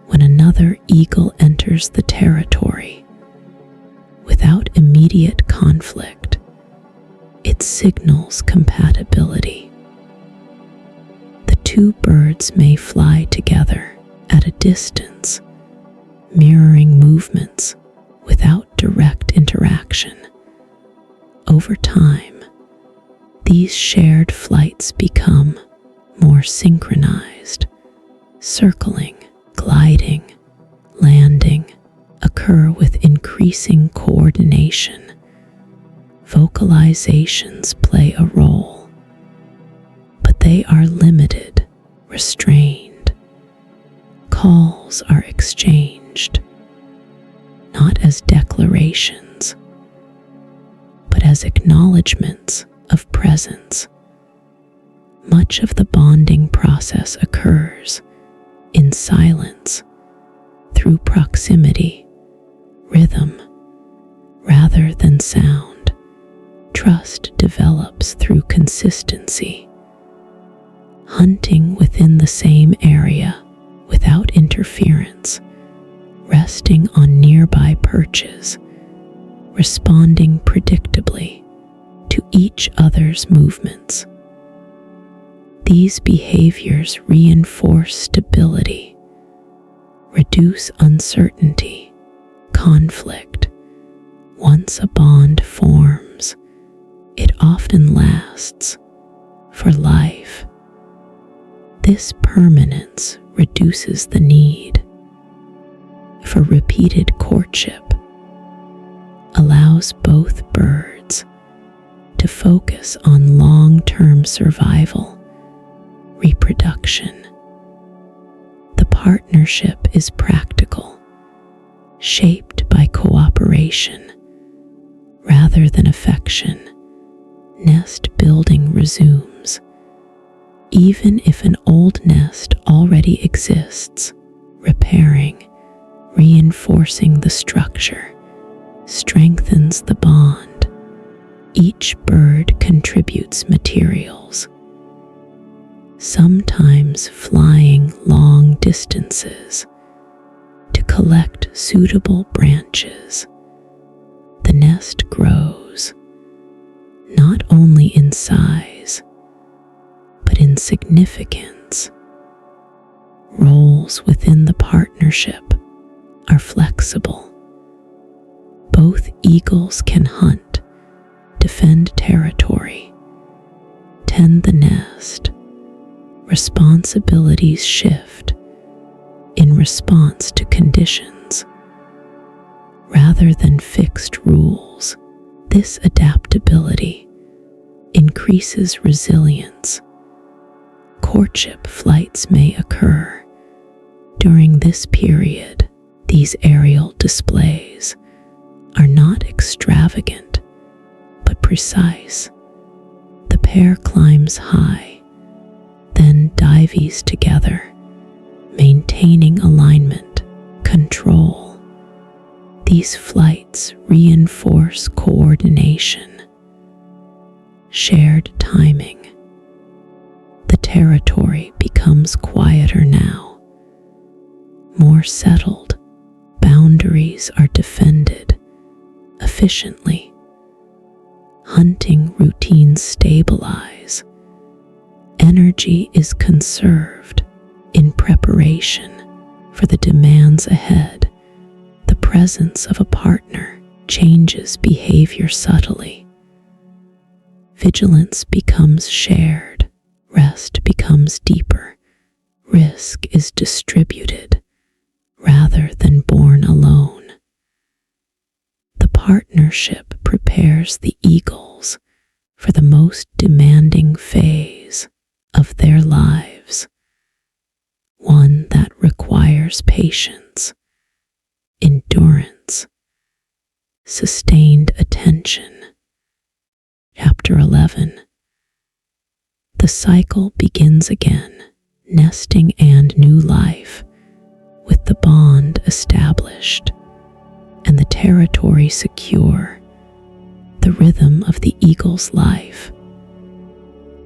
[SPEAKER 1] When another eagle enters the territory without immediate conflict, it signals compatibility. The two birds may fly together at a distance, mirroring movements without direct interaction. Over time, these shared flights become more synchronized. Circling, gliding, landing occur with increasing coordination. Vocalizations play a role, but they they are limited, restrained. Calls are exchanged, not as declarations, but as acknowledgments of presence. Much of the bonding process occurs in silence, through proximity, rhythm, rather than sound. Trust develops through consistency, hunting within the same area without interference, resting on nearby perches, responding predictably to each other's movements. These behaviors reinforce stability, reduce uncertainty, conflict. Once a bond forms, it often lasts for life. This permanence reduces the need for repeated courtship, allows both birds to focus on long-term survival, reproduction. The partnership is practical, shaped by cooperation rather than affection. Nest building resumes, even if an old nest already exists. Repairing, reinforcing the structure, strengthens the bond. Each bird contributes materials, sometimes flying long distances to collect suitable branches. The nest grows, not only in size, but in significance. Roles within the partnership are flexible. Both eagles can hunt, defend territory, tend the nest. Responsibilities shift in response to conditions. Rather than fixed rules, this adaptability increases resilience. Courtship flights may occur. During this period, these aerial displays are not extravagant, but precise. The pair climbs high, then dives together, maintaining alignment, control. These flights reinforce coordination, shared timing. The territory becomes quieter now, more settled. Boundaries are defended efficiently. Hunting routines stabilize. Energy is conserved in preparation for the demands ahead. The presence of a partner changes behavior subtly. Vigilance becomes shared. Rest becomes deeper. Risk is distributed rather than borne alone. The partnership prepares the eagles for the most demanding phase of their lives, one that requires patience, endurance, sustained attention. Chapter 11. The cycle begins again, nesting and new life, with the bond established and the territory secure. The rhythm of the eagle's life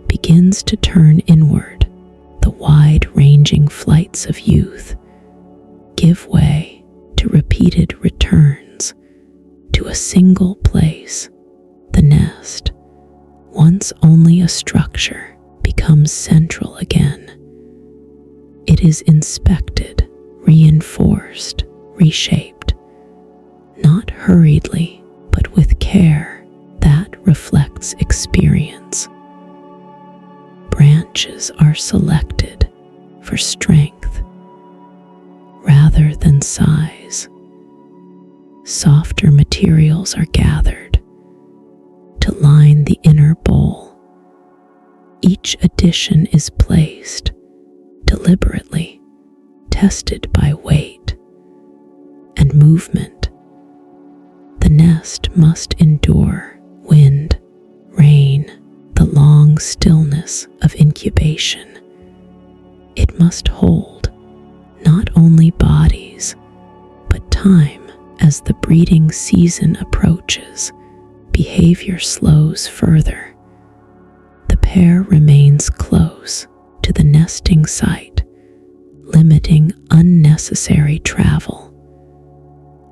[SPEAKER 1] begins to turn inward. The wide-ranging flights of youth give way to repeated returns to a single place. The nest, once only a structure, becomes central again. It is inspected, reinforced, reshaped, not hurriedly, but with care that reflects experience. Branches are selected for strength rather than size. Softer materials are gathered to line the inner bowl. Each addition is placed deliberately, tested by weight and movement. The nest must endure wind, rain, the long stillness of incubation. It must hold not only bodies, but time. As the breeding season approaches, behavior slows further. The pair remains close to the nesting site, limiting unnecessary travel.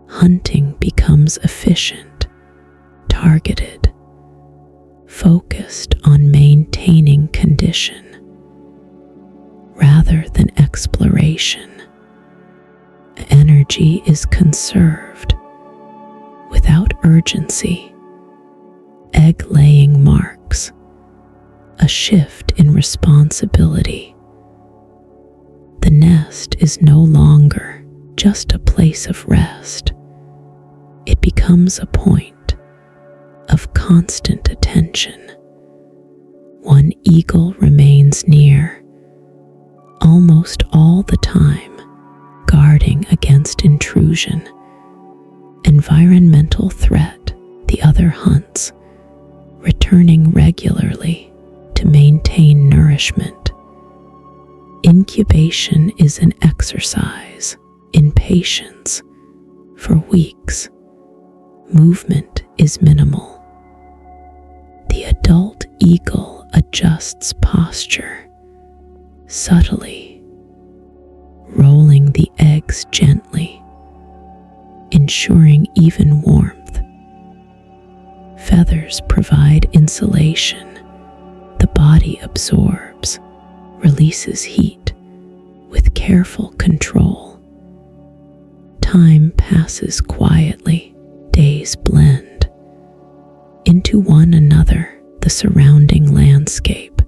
[SPEAKER 1] Hunting becomes efficient, targeted, focused on maintaining condition rather than exploration. Energy is conserved without urgency. Egg-laying marks a shift in responsibility. The nest is no longer just a place of rest. It becomes a point of constant attention. One eagle remains near almost all the time, guarding against intrusion. Environmental threat, the other hunts, returning regularly to maintain nourishment. Incubation is an exercise in patience. For weeks, movement is minimal. The adult eagle adjusts posture subtly, rolling the eggs gently, ensuring even warmth. Feathers provide insulation. The body absorbs, releases heat with careful control. Time passes quietly. Days blend into one another. The surrounding landscape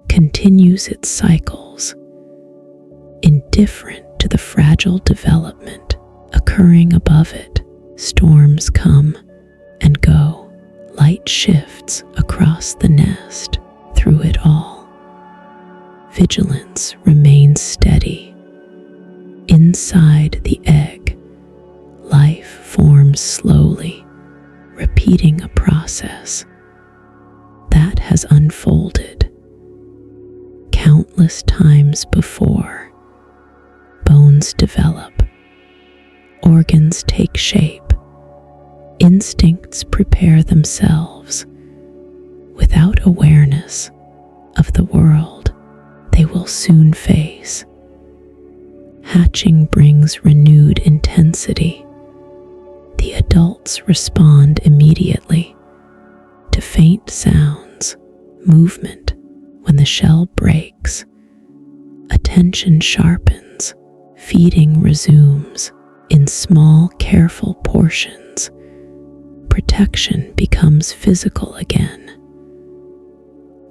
[SPEAKER 1] continues its cycles, indifferent to the fragile development occurring above it. Storms come and go. Light shifts across the nest. Through it all, vigilance remains steady. Inside the egg, life forms slowly, repeating a process that has unfolded countless times before. Bones develop, organs take shape, instincts prepare themselves. Without awareness of the world they will soon face. Hatching brings renewed intensity. The adults respond immediately to faint sounds, movement when the shell breaks. Attention sharpens, feeding resumes in small, careful portions. Protection becomes physical again.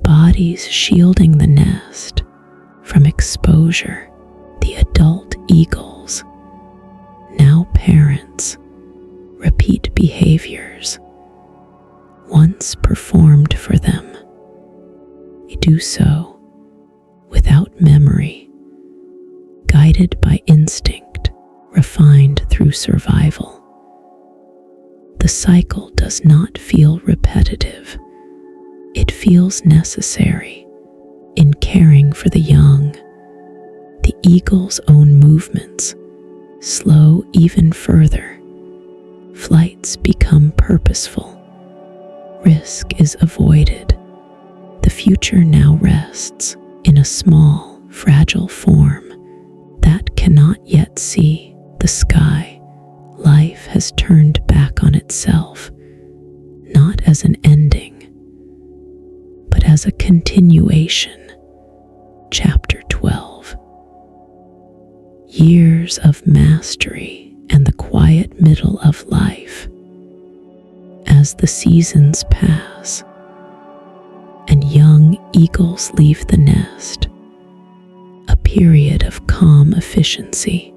[SPEAKER 1] Bodies shielding the nest from exposure. The adult eagles, now parents, repeat behaviors once performed for them. They do so without memory, guided by instinct, refined through survival. The cycle does not feel repetitive. It feels necessary in caring for the young. The eagle's own movements slow even further. Flights become purposeful. Risk is avoided. The future now rests in a small, fragile form that cannot yet see the sky. Life has turned back on itself, not as an ending, but as a continuation. Chapter 12. Years of mastery and the quiet middle of life. As the seasons pass and young eagles leave the nest, a period of calm efficiency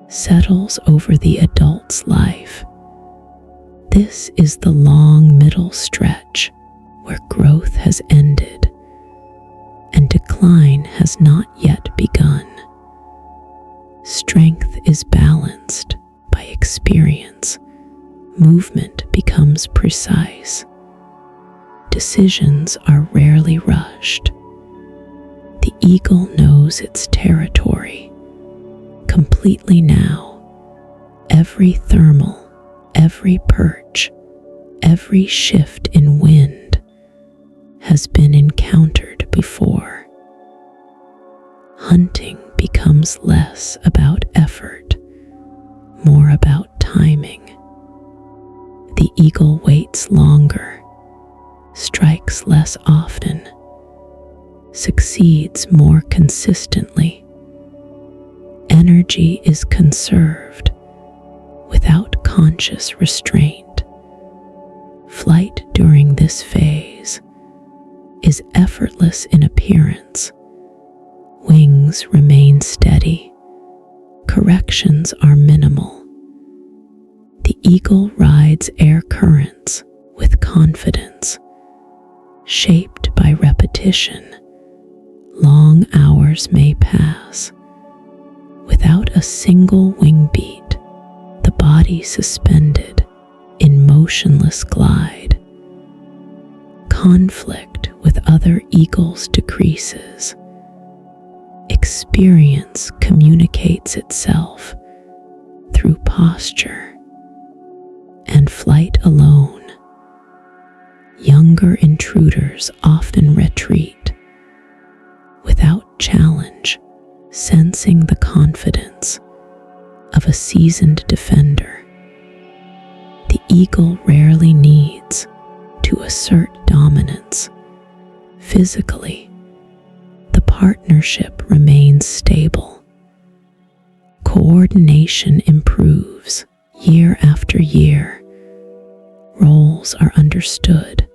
[SPEAKER 1] settles over the adult's life. This is the long middle stretch where growth has ended and decline has not yet begun. Strength is balanced by experience. Movement becomes precise. Decisions are rarely rushed. The eagle knows its territory completely now. Every thermal, every perch, every shift in wind has been encountered before. Hunting becomes less about effort, more about timing. The eagle waits longer, strikes less often, succeeds more consistently. Energy is conserved without conscious restraint. Flight during this phase is effortless in appearance. Wings remain steady. Corrections are minimal. The eagle rides air currents with confidence. Shaped by repetition, long hours may pass. Without a single wing beat, the body suspended in motionless glide. Conflict with other eagles decreases. Experience communicates itself through posture and flight alone. Younger intruders often retreat without challenge, sensing the confidence of a seasoned defender. The eagle rarely needs to assert dominance. Physically, the partnership remains stable. Coordination improves year after year. Roles are understood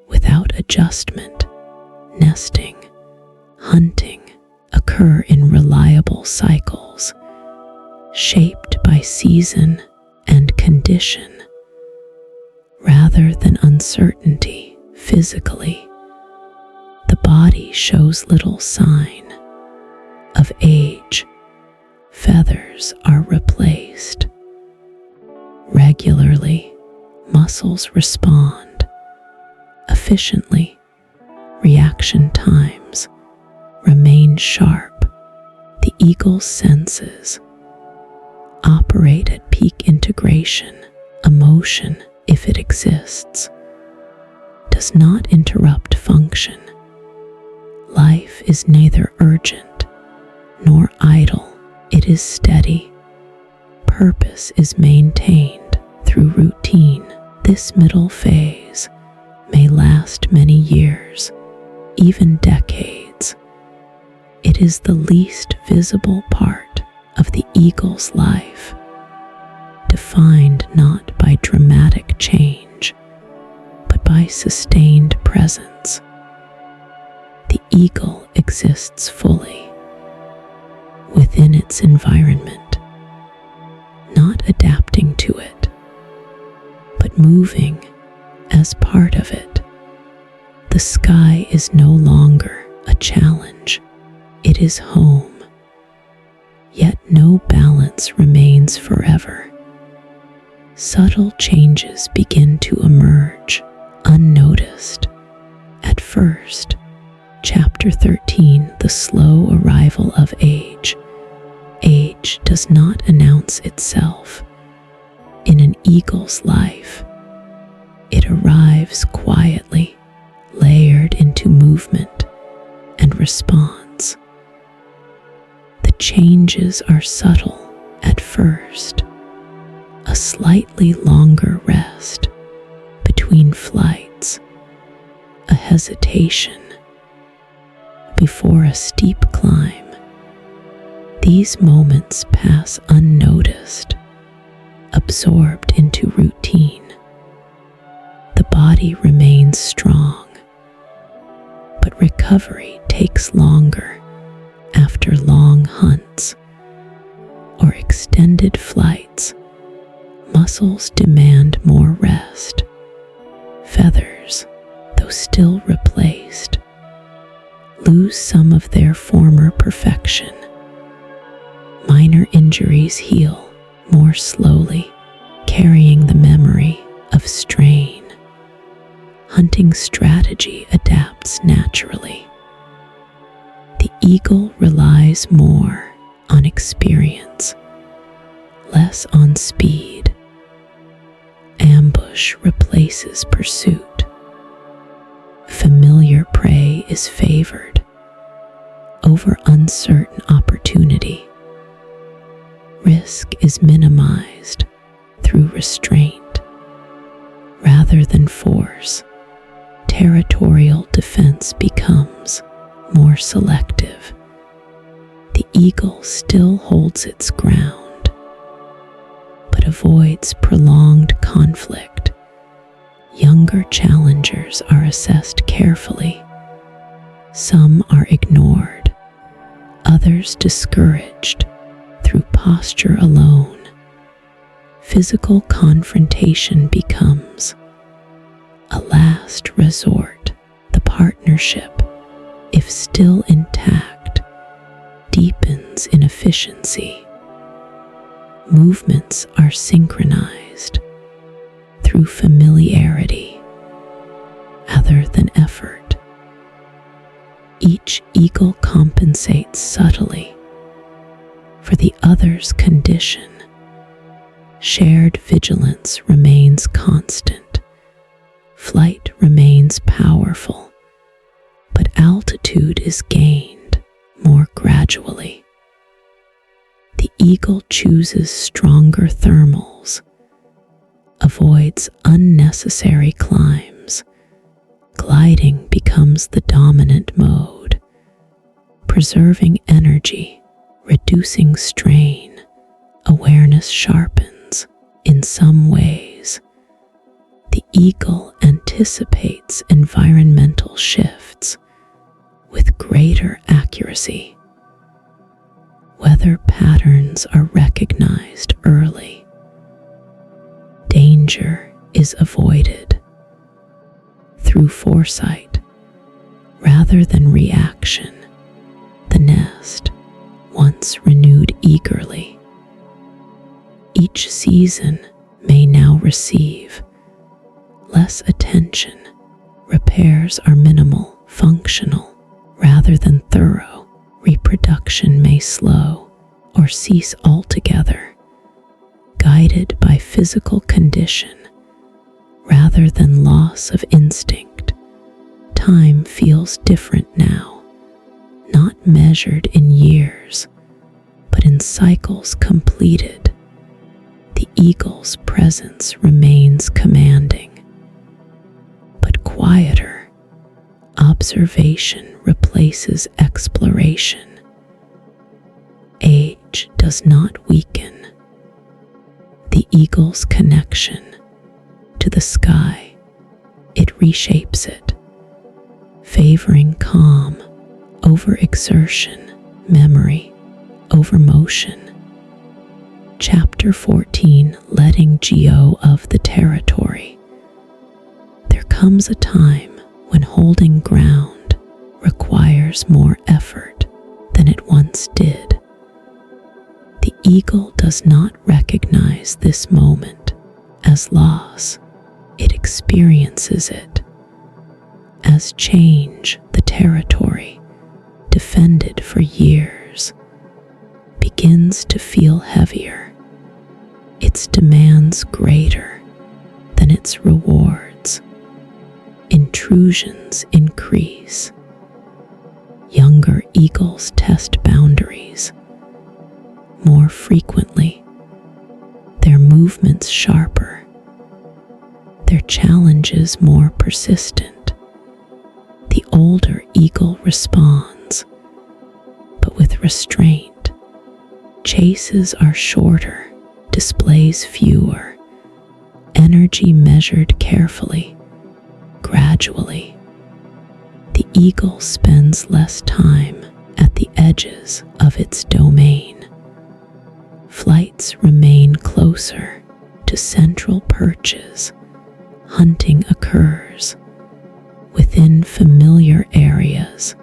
[SPEAKER 1] without adjustment. Nesting, hunting occur in reliable cycles, shaped by season and condition. Rather than uncertainty physically, the body shows little sign of age. Feathers are replaced. Regularly, muscles respond efficiently. Reaction times remain sharp. The eagle's senses operate at peak integration. Emotion, if it exists, does not interrupt function. Life is neither urgent nor idle. It is steady. Purpose is maintained through routine. This middle phase may last many years, even decades. It is the least visible part of the eagle's life, defined not by dramatic change, but by sustained presence. The eagle exists fully within its environment, not adapting to it, but moving as part of it. The sky is no longer a challenge, it is home. Yet no balance remains forever. Subtle changes begin to emerge, unnoticed. At first, Chapter 13, The Slow Arrival of Age. Age does not announce itself. In an eagle's life, it arrives quietly, layered into movement and response. The changes are subtle at first. A slightly longer rest between flights, a hesitation before a steep climb. These moments pass unnoticed, absorbed into routine. The body remains strong, but recovery takes longer after long hunts or extended flights. Muscles demand more rest. Feathers, though still replaced, lose some of their former perfection. Minor injuries heal more slowly, carrying the memory of strain. Hunting strategy adapts naturally. The eagle relies more on experience, less on speed. Ambush replaces pursuit. Familiar prey is favored over uncertain opportunity. Risk is minimized through restraint rather than force. Territorial defense becomes more selective. The eagle still holds its ground, but avoids prolonged conflict. Younger challengers are assessed carefully. Some are ignored, others discouraged through posture alone. Physical confrontation becomes a last resort. The partnership, if still intact, deepens in efficiency. Movements are synchronized through familiarity rather than effort. Each eagle compensates subtly for the other's condition. Shared vigilance remains constant. Flight remains powerful, but altitude is gained more gradually. The eagle chooses stronger thermals, avoids unnecessary climbs. Gliding becomes the dominant mode, preserving energy, reducing strain. Awareness sharpens in some ways. The eagle anticipates environmental shifts with greater accuracy. Weather patterns are recognized early. Danger is avoided through foresight rather than reaction. The nest, once renewed eagerly, each season may now receive less attention. Repairs are minimal, functional, rather than thorough. Reproduction may slow or cease altogether, guided by physical condition rather than loss of instinct. Time feels different now, not measured in years, but in cycles completed. The eagle's presence remains commanding, but quieter. Observation replaces exploration. Age does not weaken the eagle's connection to the sky. It reshapes it, favoring calm over exertion, memory over motion. Chapter 14, Letting Go of the Territory. There comes a time when holding ground requires more effort than it once did. The eagle does not recognize this moment as loss. It experiences it as change. The territory, defended for years, begins to feel heavier. Its demands greater than its rewards. Intrusions increase. Younger eagles test boundaries more frequently, their movements sharper, their challenges more persistent. The older eagle responds, but with restraint. Chases are shorter, displays fewer, energy measured carefully, gradually. The eagle spends less time at the edges of its domain. Flights remain closer to central perches. Hunting occurs within familiar areas,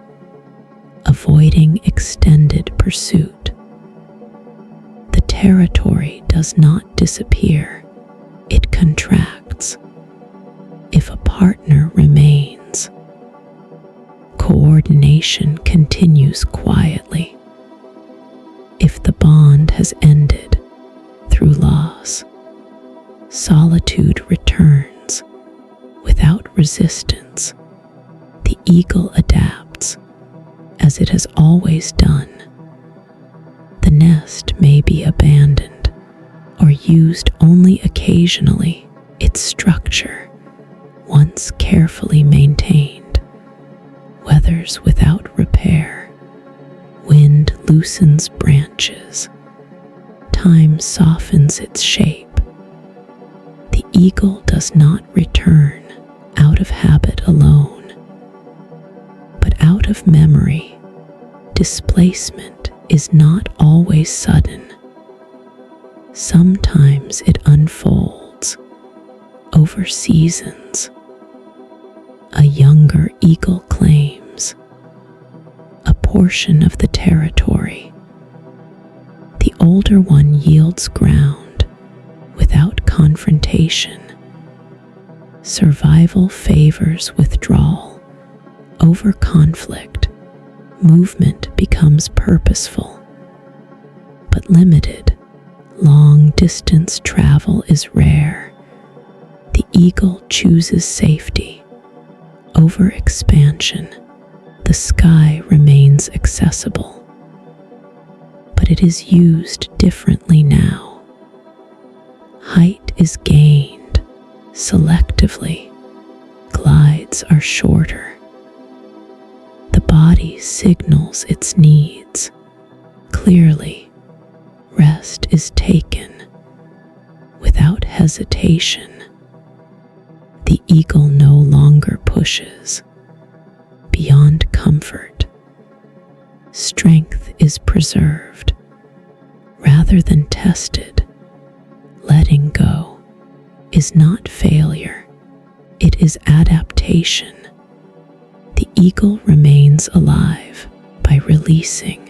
[SPEAKER 1] avoiding extended pursuit. The territory does not disappear, it contracts. If a partner remains, coordination continues quietly. If the bond has ended through loss, solitude returns without resistance. The eagle adapts as it has always done. The nest may be abandoned or used only occasionally. Its structure, once carefully maintained, weathers without repair. Wind loosens branches. Time softens its shape. The eagle does not return out of habit alone, but out of memory. Displacement is not always sudden. Sometimes it unfolds over seasons. A younger eagle claims a portion of the territory. The older one yields ground without confrontation. Survival favors withdrawal over conflict. Movement becomes purposeful, but limited. Long-distance travel is rare. The eagle chooses safety over expansion. The sky remains accessible, but it is used differently now. Height is gained selectively. Glides are shorter. The body signals its needs clearly. Rest is taken without hesitation. The eagle no longer pushes beyond comfort. Strength is preserved rather than tested. Letting go is not failure, it is adaptation. The eagle remains alive by releasing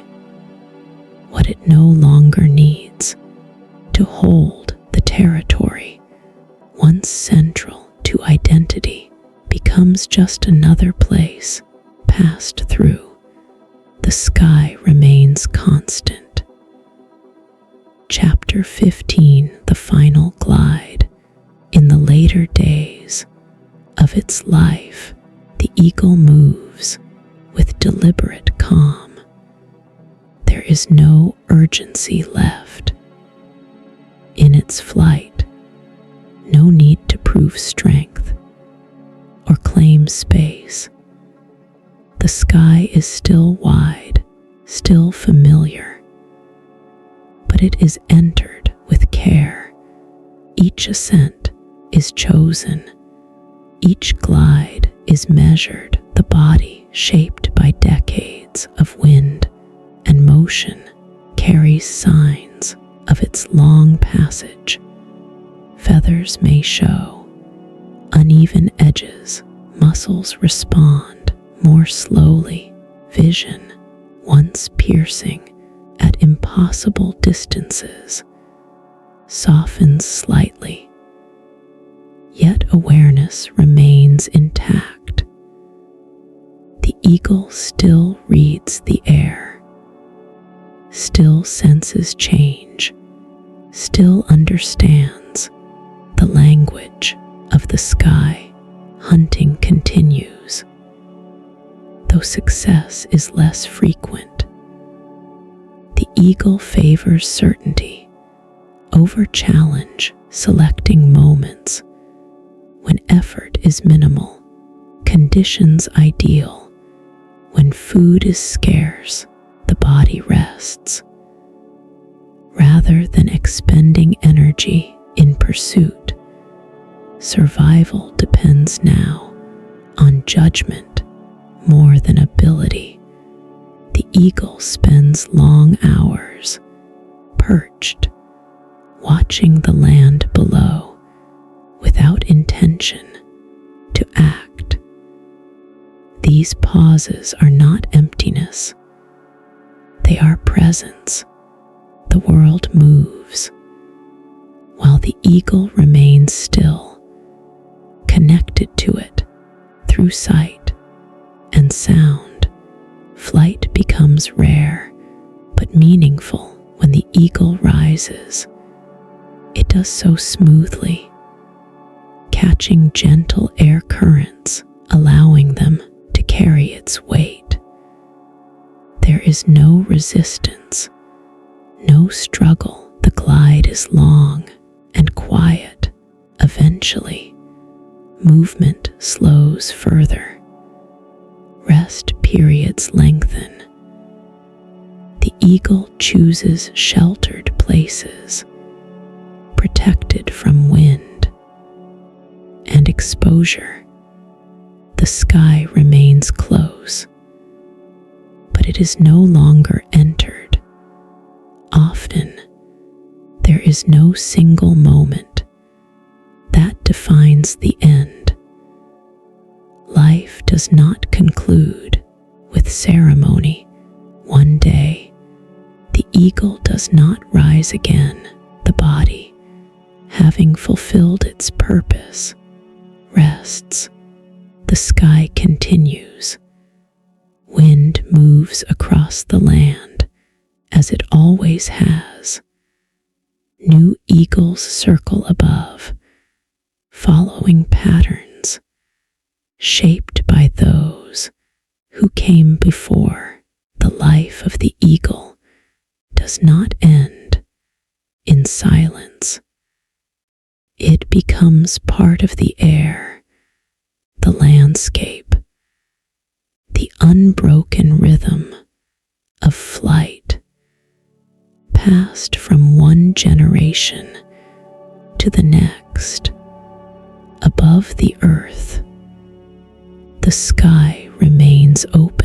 [SPEAKER 1] what it no longer needs. To hold the territory, once central to identity, becomes just another place passed through. The sky remains constant. Chapter 15, the final glide. In the later days of its life, the eagle moves with deliberate calm. There is no urgency left. In its flight, no need to prove strength or claim space. The sky is still wide, still familiar, but it is entered with care. Each ascent is chosen. Each glide is measured. The body, shaped by decades of wind and motion, carries signs of its long passage. Feathers may show uneven edges. Muscles respond more slowly. Vision, once piercing at impossible distances, softens slightly. Yet awareness remains intact. The eagle still reads the air, still senses change, still understands the language of the sky. Hunting continues, though success is less frequent. The eagle favors certainty over challenge, selecting moments when effort is minimal, conditions ideal. When food is scarce, the body rests. Rather than expending energy in pursuit, survival depends now on judgment more than ability. The eagle spends long hours perched, watching the land below without intention to act. These pauses are not emptiness, they are presence. The world moves, while the eagle remains still, connected to it through sight and sound. Flight becomes rare but meaningful when the eagle rises. It does so smoothly, catching gentle air currents, allowing them to carry its weight. There is no resistance, no struggle. The glide is long and quiet. Eventually, movement slows further. Rest periods lengthen. The eagle chooses sheltered places, protected from wind and exposure. The sky remains close, but it is no longer entered. Often, there is no single moment that defines the end. Life does not conclude with ceremony. One day, the eagle does not rise again. The body, having fulfilled its purpose, rests. The sky continues. Wind moves across the land as it always has. New eagles circle above, following patterns shaped by those who came before. The life of the eagle does not end in silence. It becomes part of the air, the landscape, the unbroken rhythm of flight, passed from one generation to the next. Above the earth, the sky remains open.